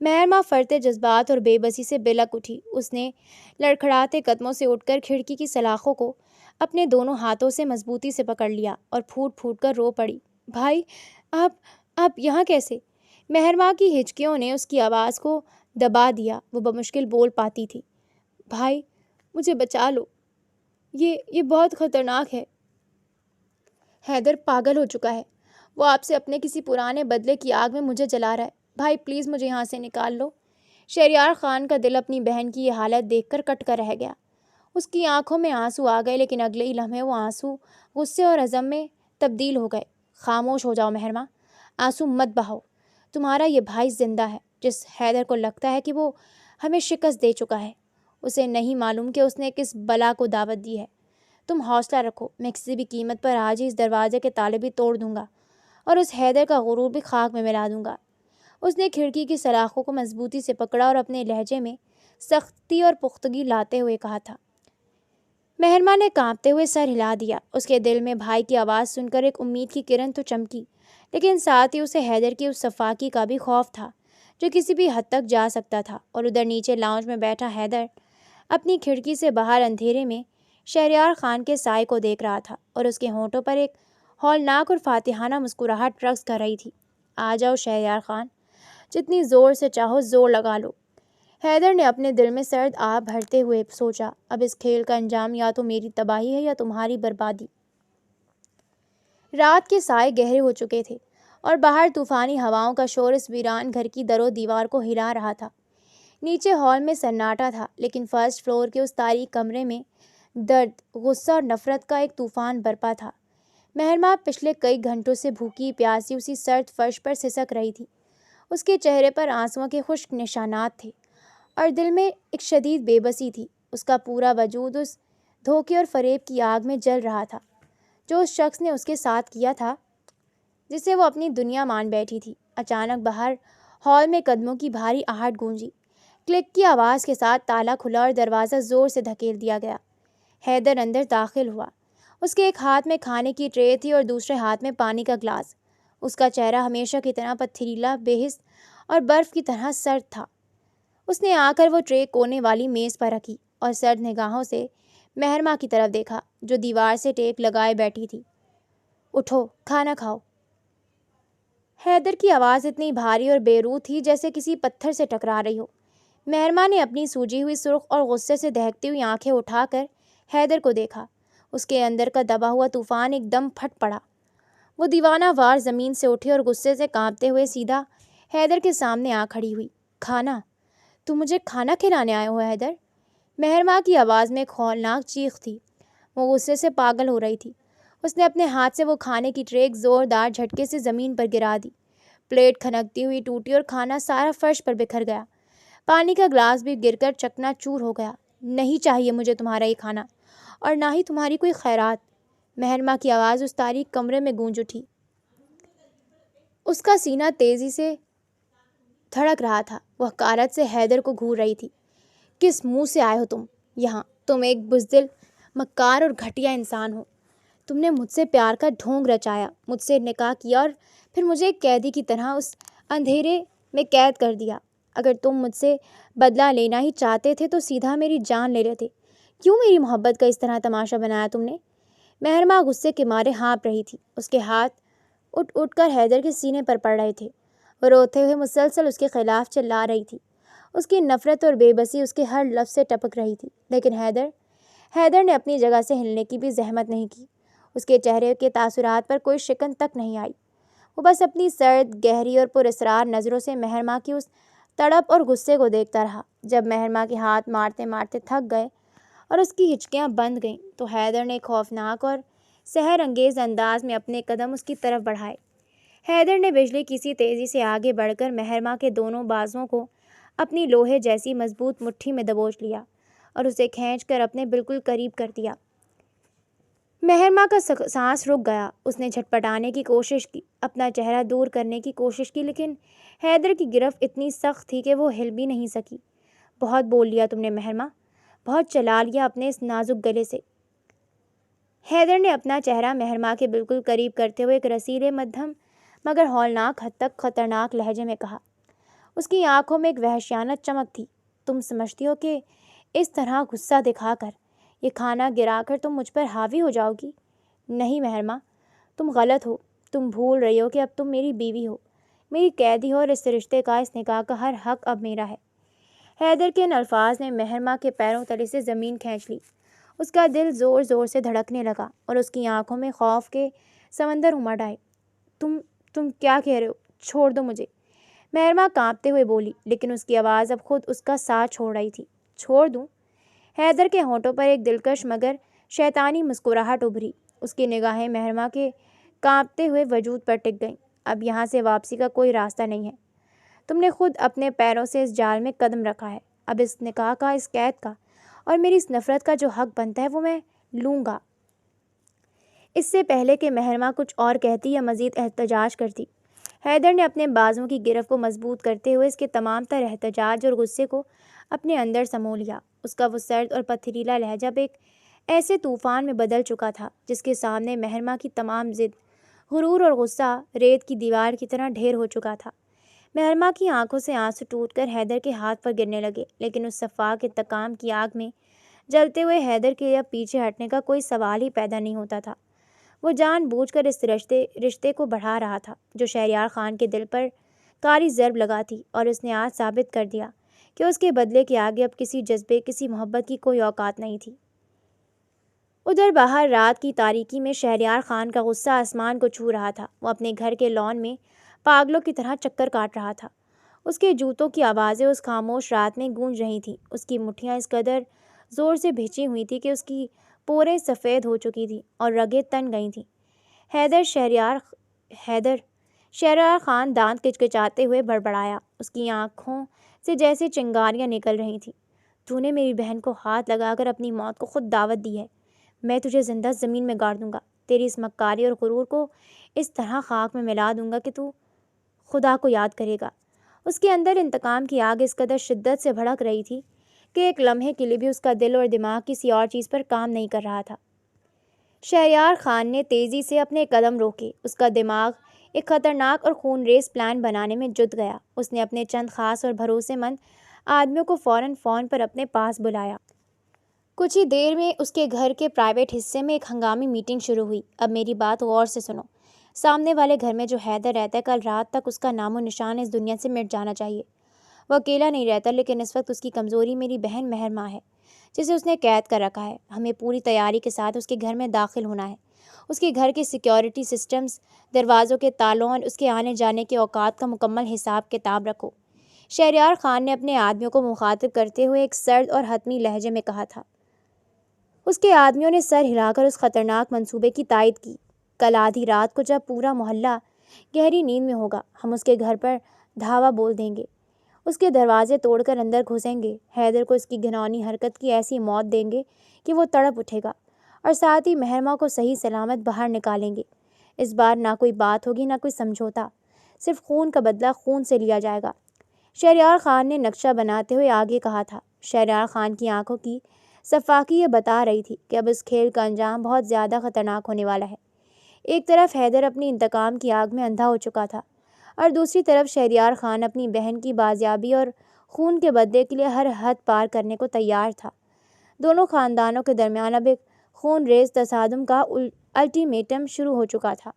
مہرماں فرتے جذبات اور بے بسی سے بلک اٹھی۔ اس نے لڑکھڑاتے قدموں سے اٹھ کر کھڑکی کی سلاخوں کو اپنے دونوں ہاتھوں سے مضبوطی سے پکڑ لیا اور پھوٹ پھوٹ کر رو پڑی۔ بھائی، آپ یہاں کیسے؟ مہرماں کی ہچکیوں نے اس کی آواز کو دبا دیا۔ وہ بمشکل بول پاتی تھی، بھائی مجھے بچا لو، یہ بہت خطرناک ہے۔ حیدر پاگل ہو چکا ہے، وہ آپ سے اپنے کسی پرانے بدلے کی آگ میں مجھے جلا رہا ہے۔ بھائی پلیز مجھے یہاں سے نکال لو۔ شہریار خان کا دل اپنی بہن کی یہ حالت دیکھ کر کٹ کر رہ گیا۔ اس کی آنکھوں میں آنسو آ گئے، لیکن اگلے ہی لمحے وہ آنسو غصے اور عزم میں تبدیل ہو گئے۔ خاموش ہو جاؤ مہرماں، آنسو مت بہاؤ۔ تمہارا یہ بھائی زندہ ہے، جس حیدر کو لگتا ہے کہ وہ ہمیں شکست دے چکا ہے۔ اسے نہیں معلوم کہ اس نے کس بلا کو دعوت دی ہے۔ تم حوصلہ رکھو، میں کسی بھی قیمت پر آج ہی اس دروازے کے تالے بھی توڑ دوں گا، اور اس حیدر کا غرور بھی خاک میں ملا دوں گا۔ اس نے کھڑکی کی سلاخوں کو مضبوطی سے پکڑا اور اپنے لہجے میں سختی اور پختگی لاتے ہوئے کہا تھا۔ مہرماں نے کانپتے ہوئے سر ہلا دیا۔ اس کے دل میں بھائی کی آواز سن کر ایک امید کی کرن تو چمکی، لیکن ساتھ ہی اسے حیدر کی اس صفاکی کا بھی خوف تھا جو کسی بھی حد تک جا سکتا تھا۔ اور ادھر نیچے لاؤنج میں بیٹھا حیدر اپنی کھڑکی سے باہر اندھیرے میں شہریار خان کے سائے کو دیکھ رہا تھا، اور اس کے ہونٹوں پر ایک ہولناک اور فاتحانہ مسکراہٹ رقص کر رہی تھی۔ آ جاؤ شہریار خان، جتنی زور سے چاہو زور لگا لو۔ حیدر نے اپنے دل میں سرد آب بھرتے ہوئے سوچا، اب اس کھیل کا انجام یا تو میری تباہی ہے یا تمہاری بربادی۔ رات کے سائے گہرے ہو چکے تھے، اور باہر طوفانی ہواؤں کا شور اس ویران گھر کی در و دیوار کو ہلا رہا تھا۔ نیچے ہال میں سناٹا تھا، لیکن فرسٹ فلور کے اس تاریک کمرے میں درد، غصہ اور نفرت کا ایک طوفان برپا تھا۔ مہرماں پچھلے کئی گھنٹوں سے بھوکی پیاسی اسی سرد فرش پر سسک رہی تھی۔ اس کے چہرے پر آنسوؤں کے خشک نشانات تھے، اور دل میں ایک شدید بے بسی تھی۔ اس کا پورا وجود اس دھوکے اور فریب کی آگ میں جل رہا تھا جو اس شخص نے اس کے ساتھ کیا تھا، جسے وہ اپنی دنیا مان بیٹھی تھی۔ اچانک باہر ہال میں قدموں کی بھاری آہٹ گونجی۔ کلک کی آواز کے ساتھ تالا کھلا اور دروازہ زور سے دھکیل دیا گیا۔ حیدر اندر داخل ہوا۔ اس کے ایک ہاتھ میں کھانے کی ٹرے تھی اور دوسرے ہاتھ میں پانی کا گلاس۔ اس کا چہرہ ہمیشہ کی طرح پتھریلا، بے حس اور برف کی طرح سرد تھا۔ اس نے آ کر وہ ٹرے کونے والی میز پر رکھی اور سرد نگاہوں سے مہرماں کی طرف دیکھا جو دیوار سے ٹیک لگائے بیٹھی تھی۔ اٹھو، کھانا کھاؤ۔ حیدر کی آواز اتنی بھاری اور بے روح تھی جیسے کسی پتھر سے ٹکرا رہی ہو۔ مہرماں نے اپنی سوجی ہوئی سرخ اور غصے سے دہکتی ہوئی آنکھیں اٹھا کر حیدر کو دیکھا۔ اس کے اندر کا دبا ہوا طوفان ایک دم پھٹ پڑا۔ وہ دیوانہ وار زمین سے اٹھی اور غصے سے کانپتے ہوئے سیدھا حیدر کے سامنے آ کھڑی ہوئی۔ کھانا؟ تم مجھے کھانا کھلانے آئے ہو حیدر؟ مہرماں کی آواز میں ایک ہولناک چیخ تھی۔ وہ غصے سے پاگل ہو رہی تھی۔ اس نے اپنے ہاتھ سے وہ کھانے کی ٹرے ایک زوردار جھٹکے سے زمین پر گرا دی۔ پلیٹ کھنکتی ہوئی ٹوٹی اور کھانا سارا فرش پر بکھر گیا۔ پانی کا گلاس بھی گر کر چکنا چور ہو گیا۔ نہیں چاہیے مجھے تمہارا یہ کھانا، اور نہ ہی تمہاری کوئی خیرات۔ مہرماں کی آواز اس تاریک کمرے میں گونج اٹھی۔ اس کا سینہ تیزی سے دھڑک رہا تھا۔ وہ حقارت سے حیدر کو گھور رہی تھی۔ کس منہ سے آئے ہو تم یہاں؟ تم ایک بزدل، مکار اور گھٹیا انسان ہو۔ تم نے مجھ سے پیار کا ڈھونگ رچایا، مجھ سے نکاح کیا اور پھر مجھے ایک قیدی کی طرح اس اندھیرے میں قید کر دیا۔ اگر تم مجھ سے بدلہ لینا ہی چاہتے تھے تو سیدھا میری جان لے لیتے۔ کیوں میری محبت کا اس طرح تماشا بنایا تم نے؟ مہرماں غصے کے مارے ہانپ رہی تھی۔ اس کے ہاتھ اٹھ اٹھ کر حیدر کے سینے پر پڑ رہے تھے۔ وہ روتے ہوئے مسلسل اس کے خلاف چلا رہی تھی۔ اس کی نفرت اور بے بسی اس کے ہر لفظ سے ٹپک رہی تھی، لیکن حیدر نے اپنی جگہ سے ہلنے کی بھی زحمت نہیں کی۔ اس کے چہرے کے تاثرات پر کوئی شکن تک نہیں آئی۔ وہ بس اپنی سرد، گہری اور پراسرار نظروں سے مہرماں کی اس تڑپ اور غصے کو دیکھتا رہا۔ جب مہرماں کے ہاتھ مارتے مارتے تھک گئے اور اس کی ہچکیاں بند گئیں تو حیدر نے خوفناک اور سحر انگیز انداز میں اپنے قدم اس کی طرف بڑھائے۔ حیدر نے بجلی کی سی تیزی سے آگے بڑھ کر مہرماں کے دونوں بازوؤں کو اپنی لوہے جیسی مضبوط مٹھی میں دبوچ لیا اور اسے کھینچ کر اپنے بالکل قریب کر دیا۔ مہرماں کا سانس رک گیا۔ اس نے جھٹپٹانے کی کوشش کی، اپنا چہرہ دور کرنے کی کوشش کی، لیکن حیدر کی گرفت اتنی سخت تھی کہ وہ ہل بھی نہیں سکی۔ بہت بول لیا تم نے مہرماں، بہت چلا لیا اپنے اس نازک گلے سے۔ حیدر نے اپنا چہرہ مہرماں کے بالکل قریب کرتے ہوئے ایک رسیلے مدھم مگر ہولناک حد تک خطرناک لہجے میں کہا۔ اس کی آنکھوں میں ایک وحشیانہ چمک تھی۔ تم سمجھتی ہو کہ اس طرح غصہ دکھا کر، یہ کھانا گرا کر تم مجھ پر حاوی ہو جاؤ گی؟ نہیں مہرماں، تم غلط ہو۔ تم بھول رہی ہو کہ اب تم میری بیوی ہو، میری قیدی ہو، اور اس رشتے کا، اس نکاح کا ہر حق اب میرا ہے۔ حیدر کے ان الفاظ نے مہرماں کے پیروں تلے سے زمین کھینچ لی۔ اس کا دل زور زور سے دھڑکنے لگا اور اس کی آنکھوں میں خوف کے سمندر امڈ آئے۔ تم کیا کہہ رہے ہو؟ چھوڑ دو مجھے، مہرماں کانپتے ہوئے بولی، لیکن اس کی آواز اب خود اس کا ساتھ چھوڑ رہی تھی۔ چھوڑ دوں؟ حیدر کے ہونٹوں پر ایک دلکش مگر شیطانی مسکراہٹ ابھری۔ اس کی نگاہیں مہرماں کے کانپتے ہوئے وجود پر ٹک گئیں۔ اب یہاں سے واپسی کا کوئی راستہ نہیں ہے۔ تم نے خود اپنے پیروں سے اس جال میں قدم رکھا ہے۔ اب اس نکاح کا، اس قید کا اور میری اس نفرت کا جو حق بنتا ہے وہ میں لوں گا۔ اس سے پہلے کہ مہرماں کچھ اور کہتی یا مزید احتجاج کرتی، حیدر نے اپنے بازوؤں کی گرفت کو مضبوط کرتے ہوئے اس کے تمام تر احتجاج اور غصے کو اپنے اندر سمو لیا۔ اس کا وہ سرد اور پتھریلا لہجہ اب ایک ایسے طوفان میں بدل چکا تھا جس کے سامنے مہرماں کی تمام ضد، غرور اور غصہ ریت کی دیوار کی طرح ڈھیر ہو چکا تھا۔ مہرماں کی آنکھوں سے آنسو ٹوٹ کر حیدر کے ہاتھ پر گرنے لگے، لیکن اس صفاک انتقام کی آگ میں جلتے ہوئے حیدر کے اب پیچھے ہٹنے کا کوئی سوال ہی پیدا نہیں ہوتا تھا۔ وہ جان بوجھ کر اس رشتے کو بڑھا رہا تھا جو شہریار خان کے دل پر کاری ضرب لگا تھی، اور اس نے آج ثابت کر دیا کہ اس کے بدلے کے آگے اب کسی جذبے، کسی محبت کی کوئی اوقات نہیں تھی۔ ادھر باہر رات کی تاریکی میں شہریار خان کا غصہ آسمان کو چھو رہا تھا۔ وہ اپنے گھر کے لان میں پاگلوں کی طرح چکر کاٹ رہا تھا۔ اس کے جوتوں کی آوازیں اس خاموش رات میں گونج رہی تھیں۔ اس کی مٹھیاں اس قدر زور سے بھینچی ہوئی تھیں کہ اس کی پوریں سفید ہو چکی تھیں اور رگیں تن گئی تھیں۔ شہریار خان دانت کچکچاتے ہوئے بڑبڑایا۔ اس کی آنکھوں سے جیسے چنگاریاں نکل رہی تھیں۔ تو نے میری بہن کو ہاتھ لگا کر اپنی موت کو خود دعوت دی ہے۔ میں تجھے زندہ زمین میں گاڑ دوں گا، تیری اس مکاری اور غرور کو اس طرح خاک میں ملا دوں گا کہ تو خدا کو یاد کرے گا۔ اس کے اندر انتقام کی آگ اس قدر شدت سے بھڑک رہی تھی کہ ایک لمحے کے لیے بھی اس کا دل اور دماغ کسی اور چیز پر کام نہیں کر رہا تھا۔ شہریار خان نے تیزی سے اپنے قدم روکے۔ اس کا دماغ ایک خطرناک اور خون ریز پلان بنانے میں جت گیا۔ اس نے اپنے چند خاص اور بھروسے مند آدمیوں کو فوراً فون پر اپنے پاس بلایا۔ کچھ ہی دیر میں اس کے گھر کے پرائیویٹ حصے میں ایک ہنگامی میٹنگ شروع ہوئی۔ اب میری بات غور سے سنو۔ سامنے والے گھر میں جو حیدر رہتا ہے، کل رات تک اس کا نام و نشان اس دنیا سے مٹ جانا چاہیے۔ وہ اکیلا نہیں رہتا، لیکن اس وقت اس کی کمزوری میری بہن مہرماں ہے، جسے اس نے قید کر رکھا ہے۔ ہمیں پوری تیاری کے ساتھ اس کے گھر میں داخل ہونا ہے۔ اس کے گھر کے سیکیورٹی سسٹمز، دروازوں کے تالوں اور اس کے آنے جانے کے اوقات کا مکمل حساب کتاب رکھو۔ شہریار خان نے اپنے آدمیوں کو مخاطب کرتے ہوئے ایک سرد اور حتمی لہجے میں کہا تھا۔ اس کے آدمیوں نے سر ہلا کر اس خطرناک منصوبے کی تائید کی۔ کل آدھی رات کو جب پورا محلہ گہری نیند میں ہوگا، ہم اس کے گھر پر دھاوا بول دیں گے، اس کے دروازے توڑ کر اندر گھسیں گے، حیدر کو اس کی گھناؤنی حرکت کی ایسی موت دیں گے کہ وہ تڑپ اٹھے گا، اور ساتھ ہی مہرماں کو صحیح سلامت باہر نکالیں گے۔ اس بار نہ کوئی بات ہوگی، نہ کوئی سمجھوتا، صرف خون کا بدلہ خون سے لیا جائے گا۔ شہریار خان نے نقشہ بناتے ہوئے آگے کہا تھا۔ شہریار خان کی آنکھوں کی صفاقی یہ بتا رہی تھی کہ اب اس کھیل کا انجام بہت زیادہ خطرناک ہونے والا ہے۔ ایک طرف حیدر اپنی انتقام کی آگ میں اندھا ہو چکا تھا، اور دوسری طرف شہریار خان اپنی بہن کی بازیابی اور خون کے بدلے کے لیے ہر حد پار کرنے کو تیار تھا۔ دونوں خاندانوں کے درمیان اب ایک خون ریز تصادم کا الٹیمیٹم شروع ہو چکا تھا۔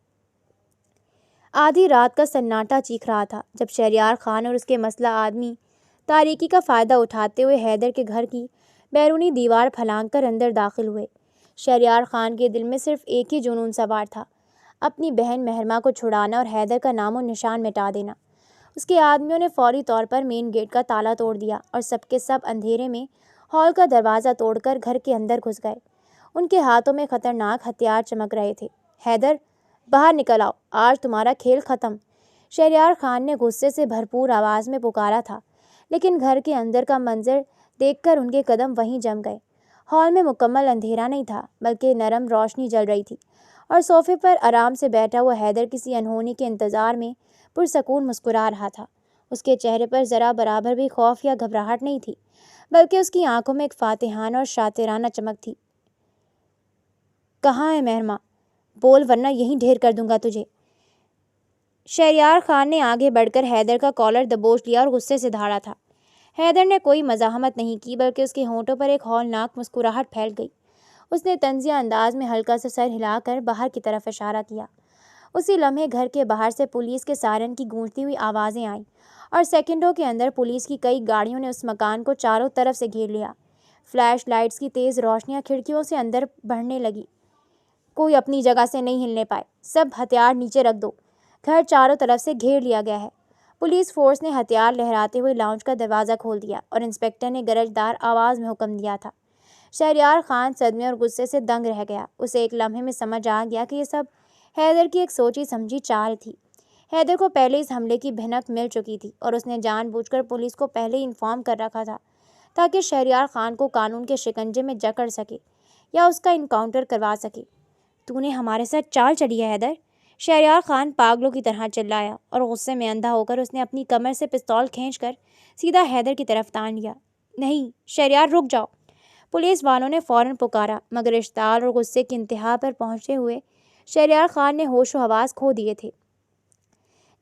آدھی رات کا سناٹا چیخ رہا تھا جب شہریار خان اور اس کے مسلح آدمی تاریکی کا فائدہ اٹھاتے ہوئے حیدر کے گھر کی بیرونی دیوار پھلانگ کر اندر داخل ہوئے۔ شہریار خان کے دل میں صرف ایک ہی جنون سوار تھا، اپنی بہن مہرماں کو چھڑانا اور حیدر کا نام و نشان مٹا دینا۔ اس کے آدمیوں نے فوری طور پر مین گیٹ کا تالا توڑ دیا اور سب کے سب اندھیرے میں ہال کا دروازہ توڑ کر گھر کے اندر گھس گئے۔ ان کے ہاتھوں میں خطرناک ہتھیار چمک رہے تھے۔ حیدر، باہر نکل آؤ، آج تمہارا کھیل ختم، شہریار خان نے غصے سے بھرپور آواز میں پکارا تھا، لیکن گھر کے اندر کا منظر دیکھ کر ان کے قدم وہیں جم گئے۔ ہال میں مکمل اندھیرا نہیں تھا، بلکہ نرم روشنی جل رہی تھی، اور صوفے پر آرام سے بیٹھا ہوا حیدر کسی انہونی کے انتظار میں پرسکون مسکرا رہا تھا۔ اس کے چہرے پر ذرا برابر بھی خوف یا گھبراہٹ نہیں تھی، بلکہ اس کی آنکھوں میں ایک فاتحانہ اور شاطرانہ چمک تھی۔ کہاں ہے مہرماں؟ بول ورنہ یہیں ڈھیر کر دوں گا تجھے۔ شہریار خان نے آگے بڑھ کر حیدر کا کالر دبوچ لیا اور غصے سے دھاڑا تھا۔ حیدر نے کوئی مزاحمت نہیں کی، بلکہ اس کے ہونٹوں پر ایک ہولناک مسکراہٹ پھیل گئی۔ اس نے طنزیہ انداز میں ہلکا سا سر ہلا کر باہر کی طرف اشارہ کیا۔ اسی لمحے گھر کے باہر سے پولیس کے سائرن کی گونجتی ہوئی آوازیں آئیں، اور سیکنڈوں کے اندر پولیس کی کئی گاڑیوں نے اس مکان کو چاروں طرف سے گھیر لیا۔ فلیش لائٹس کی تیز روشنیاں کھڑکیوں سے اندر بڑھنے لگی۔ کوئی اپنی جگہ سے نہیں ہلنے پائے، سب ہتھیار نیچے رکھ دو، گھر چاروں طرف سے گھیر لیا گیا ہے۔ پولیس فورس نے ہتھیار لہراتے ہوئے لاؤنج کا دروازہ کھول دیا، اور انسپکٹر نے گرجدار آواز میں حکم دیا تھا۔ شہریار خان صدمے اور غصے سے دنگ رہ گیا۔ اسے ایک لمحے میں سمجھ آ گیا کہ یہ سب حیدر کی ایک سوچی سمجھی چال تھی۔ حیدر کو پہلے اس حملے کی بھنک مل چکی تھی، اور اس نے جان بوجھ کر پولیس کو پہلے ہی انفارم کر رکھا تھا، تاکہ شہریار خان کو قانون کے شکنجے میں جکڑ سکے یا اس کا انکاؤنٹر کروا سکے۔ تو نے ہمارے ساتھ چال چلی ہے حیدر، شہریار خان پاگلوں کی طرح چلایا، اور غصے میں اندھا ہو کر اس نے اپنی کمر سے پستول کھینچ کر سیدھا حیدر کی طرف تان لیا۔ نہیں شہریار، رک جاؤ، پولیس والوں نے فوراً پکارا، مگر اشتعال اور غصے کی انتہا پر پہنچے ہوئے شہریار خان نے ہوش و حواس کھو دیے تھے۔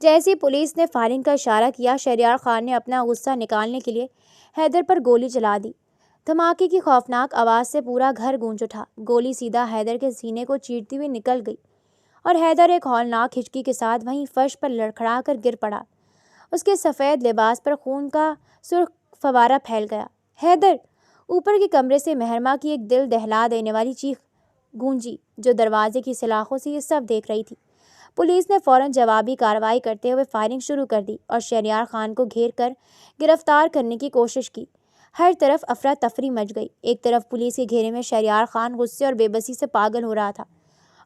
جیسے ہی پولیس نے فائرنگ کا اشارہ کیا، شہریار خان نے اپنا غصہ نکالنے کے لیے حیدر پر گولی چلا دی۔ دھماکے کی خوفناک آواز سے پورا گھر گونج اٹھا۔ گولی سیدھا حیدر کے سینے کو چیرتی ہوئی نکل گئی، اور حیدر ایک ہولناک ہچکی کے ساتھ وہیں فرش پر لڑکھڑا کر گر پڑا۔ اس کے سفید لباس پر خون کا سرخ فوارہ پھیل گیا۔ حیدر! اوپر کے کمرے سے مہرماں کی ایک دل دہلا دینے والی چیخ گونجی، جو دروازے کی سلاخوں سے یہ سب دیکھ رہی تھی۔ پولیس نے فوراً جوابی کارروائی کرتے ہوئے فائرنگ شروع کر دی اور شہریار خان کو گھیر کر گرفتار کرنے کی کوشش کی۔ ہر طرف افراتفری مچ گئی۔ ایک طرف پولیس کے گھیرے میں شہریار خان غصے اور بے بسی سے پاگل ہو رہا تھا،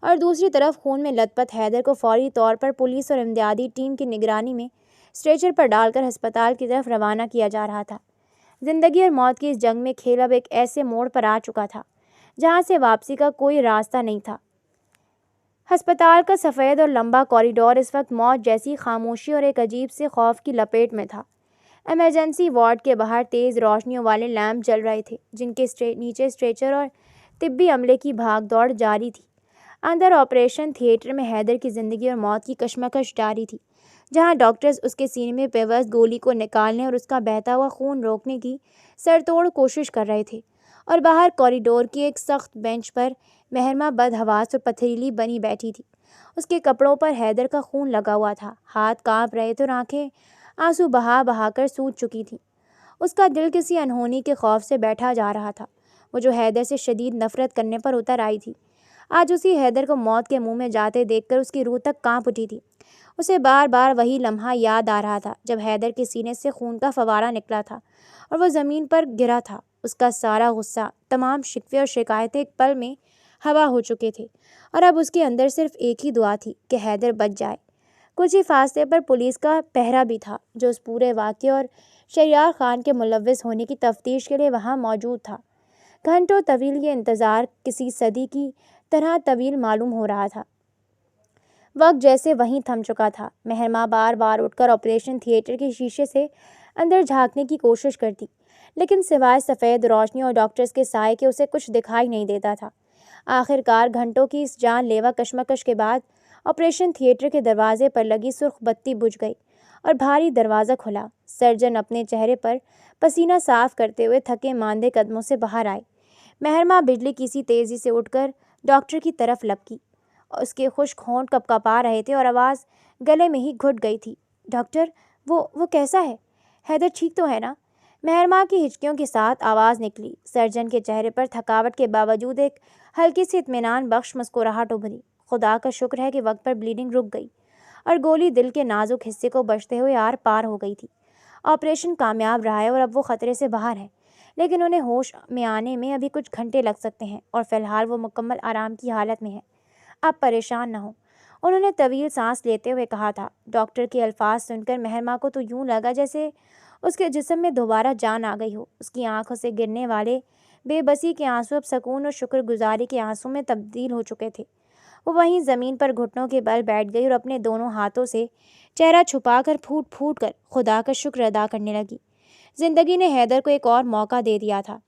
اور دوسری طرف خون میں لت پت حیدر کو فوری طور پر پولیس اور امدادی ٹیم کی نگرانی میں اسٹریچر پر ڈال کر ہسپتال کی طرف روانہ کیا جا رہا تھا۔ زندگی اور موت کی اس جنگ میں کھیل اب ایک ایسے موڑ پر آ چکا تھا جہاں سے واپسی کا کوئی راستہ نہیں تھا۔ ہسپتال کا سفید اور لمبا کوریڈور اس وقت موت جیسی خاموشی اور ایک عجیب سے خوف کی لپیٹ میں تھا۔ ایمرجنسی وارڈ کے باہر تیز روشنیوں والے لیمپ جل رہے تھے، جن کے نیچے اسٹریچر اور طبی عملے کی بھاگ دوڑ جاری تھی۔ اندر آپریشن تھیٹر میں حیدر کی زندگی اور موت کی کشمکش جاری تھی، جہاں ڈاکٹرز اس کے سینے میں پیوست گولی کو نکالنے اور اس کا بہتا ہوا خون روکنے کی سرتوڑ کوشش کر رہے تھے، اور باہر کوریڈور کی ایک سخت بینچ پر مہرمہ بدحواس اور پتھریلی بنی بیٹھی تھی۔ اس کے کپڑوں پر حیدر کا خون لگا ہوا تھا، ہاتھ کانپ رہے تھے اور آنکھیں آنسو بہا بہا کر سوج چکی تھیں۔ اس کا دل کسی انہونی کے خوف سے بیٹھا جا رہا تھا، وہ جو حیدر سے شدید نفرت کرنے پر اتر آئی تھی، آج اسی حیدر کو موت کے منہ میں جاتے دیکھ کر اس کی روح تک کانپ اٹھی تھی۔ اسے بار بار وہی لمحہ یاد آ رہا تھا جب حیدر کے سینے سے خون کا فوارہ نکلا تھا اور وہ زمین پر گرا تھا۔ اس کا سارا غصہ، تمام شکوے اور شکایتیں ایک پل میں ہوا ہو چکے تھے، اور اب اس کے اندر صرف ایک ہی دعا تھی کہ حیدر بچ جائے۔ کچھ ہی فاصلے پر پولیس کا پہرہ بھی تھا، جو اس پورے واقعے اور شہریار خان کے ملوث ہونے کی تفتیش کے لیے وہاں موجود تھا۔ گھنٹوں طویل یہ انتظار کسی صدی کی طرح طویل معلوم ہو رہا تھا۔ وقت جیسے وہیں تھم چکا تھا۔ مہرماں بار بار اٹھ کر آپریشن تھیٹر کے شیشے سے اندر جھانکنے کی کوشش کرتی، لیکن سوائے سفید روشنی اور ڈاکٹرز کے سائے کے اسے کچھ دکھائی نہیں دیتا تھا۔ آخر کار گھنٹوں کی اس جان لیوا کشمکش کے بعد آپریشن تھیٹر کے دروازے پر لگی سرخ بتی بجھ گئی اور بھاری دروازہ کھلا۔ سرجن اپنے چہرے پر پسینہ صاف کرتے ہوئے تھکے ماندے قدموں سے باہر آئے۔ مہرماں بجلی کی سی تیزی سے اٹھ کر ڈاکٹر کی طرف لپکی۔ اس کے خشک ہونٹ کپکپا رہے تھے اور آواز گلے میں ہی گھٹ گئی تھی۔ ڈاکٹر، وہ کیسا ہے؟ حیدر ٹھیک تو ہے نا؟ مہرماں کی ہچکیوں کے ساتھ آواز نکلی۔ سرجن کے چہرے پر تھکاوٹ کے باوجود ایک ہلکی سی اطمینان بخش مسکراہٹ ابھری۔ خدا کا شکر ہے کہ وقت پر بلیڈنگ رک گئی اور گولی دل کے نازک حصے کو بچتے ہوئے آر پار ہو گئی تھی۔ آپریشن کامیاب رہا ہے اور اب وہ خطرے سے باہر ہے، لیکن انہیں ہوش میں آنے میں ابھی کچھ گھنٹے لگ سکتے ہیں، اور فی الحال وہ مکمل آرام کی حالت میں ہے۔ آپ پریشان نہ ہوں، انہوں نے طویل سانس لیتے ہوئے کہا تھا۔ ڈاکٹر کے الفاظ سن کر مہرماں کو تو یوں لگا جیسے اس کے جسم میں دوبارہ جان آ گئی ہو۔ اس کی آنکھوں سے گرنے والے بے بسی کے آنسو اب سکون اور شکر گزاری کے آنسو میں تبدیل ہو چکے تھے۔ وہ وہیں زمین پر گھٹنوں کے بل بیٹھ گئی اور اپنے دونوں ہاتھوں سے چہرہ چھپا کر پھوٹ پھوٹ کر خدا کا شکر ادا کرنے لگی۔ زندگی نے حیدر کو ایک اور موقع دے دیا تھا۔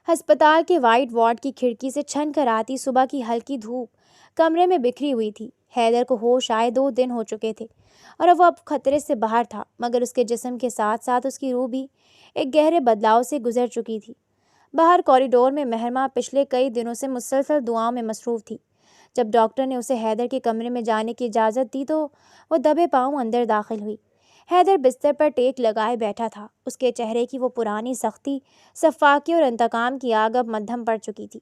ہسپتال کے وائٹ وارڈ کی کھڑکی سے چھن کر آتی صبح کی ہلکی دھوپ کمرے میں بکھری ہوئی تھی۔ حیدر کو ہوش آئے 2 دن ہو چکے تھے اور وہ اب خطرے سے باہر تھا، مگر اس کے جسم کے ساتھ ساتھ اس کی روح بھی ایک گہرے بدلاؤ سے گزر چکی تھی۔ باہر کوریڈور میں مہرماں پچھلے کئی دنوں سے مسلسل دعاؤں میں مصروف تھی۔ جب ڈاکٹر نے اسے حیدر کے کمرے میں جانے کی اجازت دی تو وہ دبے پاؤں اندر داخل ہوئی۔ حیدر بستر پر ٹیک لگائے بیٹھا تھا۔ اس کے چہرے کی وہ پرانی سختی، صفاقی اور انتقام کی آگ اب مدھم پڑ چکی تھی۔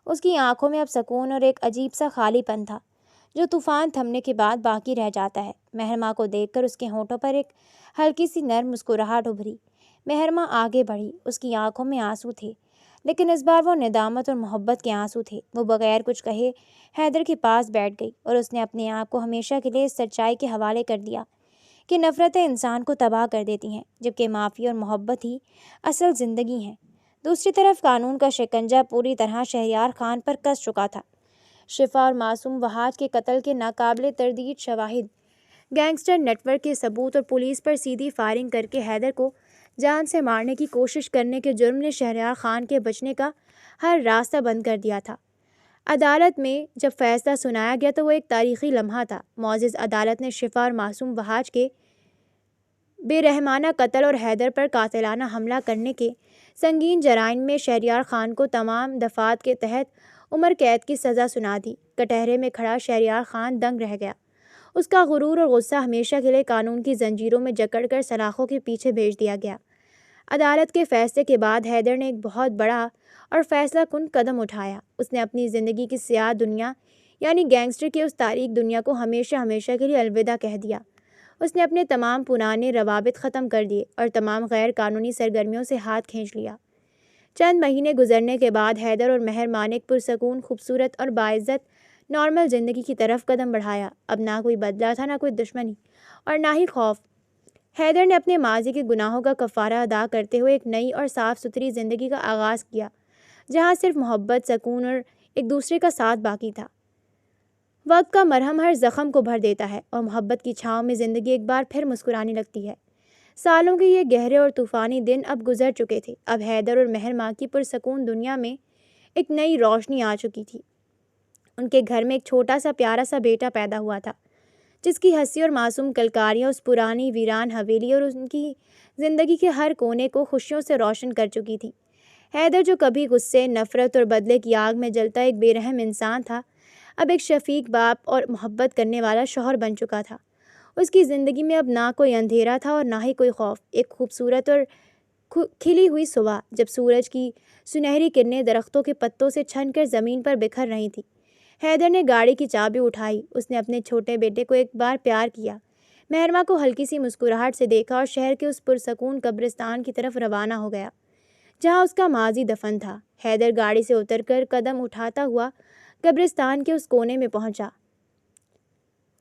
اس کی آنکھوں میں اب سکون اور ایک عجیب سا خالی پن تھا، جو طوفان تھمنے کے بعد باقی رہ جاتا ہے۔ مہرماں کو دیکھ کر اس کے ہونٹوں پر ایک ہلکی سی نرم مسکراہٹ ابھری۔ مہرماں آگے بڑھی۔ اس کی آنکھوں میں آنسو تھے، لیکن اس بار وہ ندامت اور محبت کے آنسو تھے۔ وہ بغیر کچھ کہے حیدر کے پاس بیٹھ گئی اور اس نے اپنے آپ کو ہمیشہ کے لیے اس سچائی کے حوالے کر دیا کہ نفرتیں انسان کو تباہ کر دیتی ہیں، جبکہ معافی اور محبت ہی اصل زندگی ہیں۔ دوسری طرف قانون کا شکنجہ پوری طرح شہریار خان پر کس چکا تھا۔ شفا اور معصوم وحاج کے قتل کے ناقابل تردید شواہد، گینگسٹر نیٹ ورک کے ثبوت اور پولیس پر سیدھی فائرنگ کر کے حیدر کو جان سے مارنے کی کوشش کرنے کے جرم نے شہریار خان کے بچنے کا ہر راستہ بند کر دیا تھا۔ عدالت میں جب فیصلہ سنایا گیا تو وہ ایک تاریخی لمحہ تھا۔ معزز عدالت نے شفا اور معصوم وحاج کے بے رحمانہ قتل اور حیدر پر قاتلانہ حملہ کرنے کے سنگین جرائم میں شہریار خان کو تمام دفعات کے تحت عمر قید کی سزا سنا دی۔ کٹہرے میں کھڑا شہریار خان دنگ رہ گیا۔ اس کا غرور اور غصہ ہمیشہ کے لیے قانون کی زنجیروں میں جکڑ کر سلاخوں کے پیچھے بھیج دیا گیا۔ عدالت کے فیصلے کے بعد حیدر نے ایک بہت بڑا اور فیصلہ کن قدم اٹھایا۔ اس نے اپنی زندگی کی سیاہ دنیا یعنی گینگسٹر کی اس تاریک دنیا کو ہمیشہ ہمیشہ کے لیے الوداع کہہ دیا۔ اس نے اپنے تمام پرانے روابط ختم کر دیے اور تمام غیر قانونی سرگرمیوں سے ہاتھ کھینچ لیا۔ چند مہینے گزرنے کے بعد حیدر اور مہرماں نے ایک پرسکون، خوبصورت اور باعزت نارمل زندگی کی طرف قدم بڑھایا۔ اب نہ کوئی بدلہ تھا، نہ کوئی دشمنی اور نہ ہی خوف۔ حیدر نے اپنے ماضی کے گناہوں کا کفارہ ادا کرتے ہوئے ایک نئی اور صاف ستھری زندگی کا آغاز کیا، جہاں صرف محبت، سکون اور ایک دوسرے کا ساتھ باقی تھا۔ وقت کا مرہم ہر زخم کو بھر دیتا ہے اور محبت کی چھاؤں میں زندگی ایک بار پھر مسکرانے لگتی ہے۔ سالوں کے یہ گہرے اور طوفانی دن اب گزر چکے تھے۔ اب حیدر اور مہرماں کی پرسکون دنیا میں ایک نئی روشنی آ چکی تھی۔ ان کے گھر میں ایک چھوٹا سا پیارا سا بیٹا پیدا ہوا تھا، جس کی ہنسی اور معصوم کلکاریاں اس پرانی ویران حویلی اور ان کی زندگی کے ہر کونے کو خوشیوں سے روشن کر چکی تھی۔ حیدر، جو کبھی غصے، نفرت اور بدلے کی آگ میں جلتا ایک بے رحم انسان تھا، اب ایک شفیق باپ اور محبت کرنے والا شوہر بن چکا تھا۔ اس کی زندگی میں اب نہ کوئی اندھیرا تھا اور نہ ہی کوئی خوف۔ ایک خوبصورت اور کھلی ہوئی صبح، جب سورج کی سنہری کرنیں درختوں کے پتوں سے چھن کر زمین پر بکھر رہی تھیں، حیدر نے گاڑی کی چابی اٹھائی۔ اس نے اپنے چھوٹے بیٹے کو ایک بار پیار کیا، مہرماں کو ہلکی سی مسکراہٹ سے دیکھا اور شہر کے اس پرسکون قبرستان کی طرف روانہ ہو گیا جہاں اس کا ماضی دفن تھا۔ حیدر گاڑی سے اتر کر قدم اٹھاتا ہوا قبرستان کے اس کونے میں پہنچا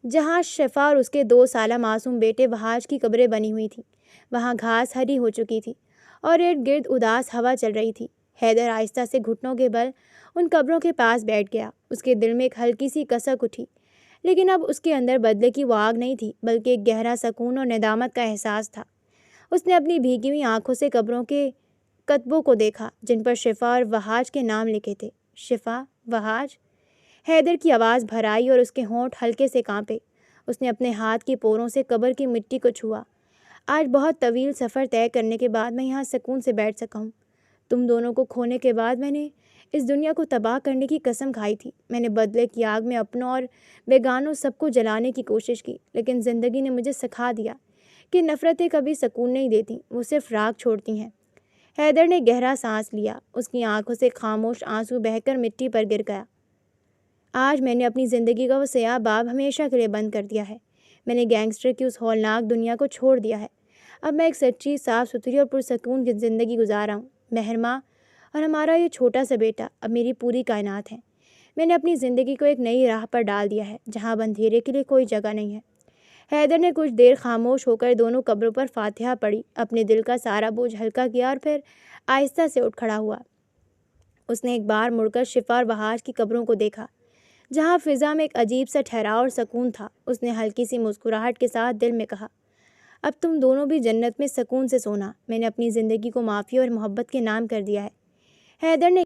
جہاں شفا اور اس کے 2 سالہ معصوم بیٹے وحاج کی قبریں بنی ہوئی تھیں۔ وہاں گھاس ہری ہو چکی تھی اور ارد گرد اداس ہوا چل رہی تھی۔ حیدر آہستہ سے گھٹنوں کے بل ان قبروں کے پاس بیٹھ گیا۔ اس کے دل میں ایک ہلکی سی کسک اٹھی، لیکن اب اس کے اندر بدلے کی وہ آگ نہیں تھی، بلکہ ایک گہرا سکون اور ندامت کا احساس تھا۔ اس نے اپنی بھیگی ہوئی آنکھوں سے قبروں کے کتبوں کو دیکھا جن پر شفا اور وحاج کے نام لکھے تھے۔ شفا، وحاج۔ حیدر کی آواز بھر آئی اور اس کے ہونٹ ہلکے سے کانپے۔ اس نے اپنے ہاتھ کی پوروں سے قبر کی مٹی کو چھوا۔ آج بہت طویل سفر طے کرنے کے بعد میں یہاں سکون سے بیٹھ سکا ہوں۔ تم دونوں کو کھونے کے بعد میں نے اس دنیا کو تباہ کرنے کی قسم کھائی تھی۔ میں نے بدلے کی آگ میں اپنوں اور بیگانوں سب کو جلانے کی کوشش کی، لیکن زندگی نے مجھے سکھا دیا کہ نفرتیں کبھی سکون نہیں دیتی، وہ صرف راکھ چھوڑتی ہیں۔ حیدر نے گہرا سانس لیا۔ اس کی آنکھوں سے خاموش آنسو بہہ کر مٹی پر گر گیا۔ آج میں نے اپنی زندگی کا وہ سیاہ باب ہمیشہ کے لیے بند کر دیا ہے۔ میں نے گینگسٹر کی اس ہولناک دنیا کو چھوڑ دیا ہے۔ اب میں ایک سچی، صاف ستھری اور پرسکون زندگی گزارا ہوں۔ مہرماں اور ہمارا یہ چھوٹا سا بیٹا اب میری پوری کائنات ہے۔ میں نے اپنی زندگی کو ایک نئی راہ پر ڈال دیا ہے جہاں اب اندھیرے کے لیے کوئی جگہ نہیں ہے۔ حیدر نے کچھ دیر خاموش ہو کر دونوں قبروں پر فاتحہ پڑھی، اپنے دل کا سارا بوجھ ہلکا کیا اور پھر آہستہ سے اٹھ کھڑا ہوا۔ اس نے ایک بار مڑ کر شفا اور وحاج کی قبروں کو دیکھا جہاں فضا میں ایک عجیب سا ٹھہراؤ اور سکون تھا۔ اس نے ہلکی سی مسکراہٹ کے ساتھ دل میں کہا، اب تم دونوں بھی جنت میں سکون سے سونا۔ میں نے اپنی زندگی کو معافی اور محبت کے نام کر دیا ہے۔ حیدر نے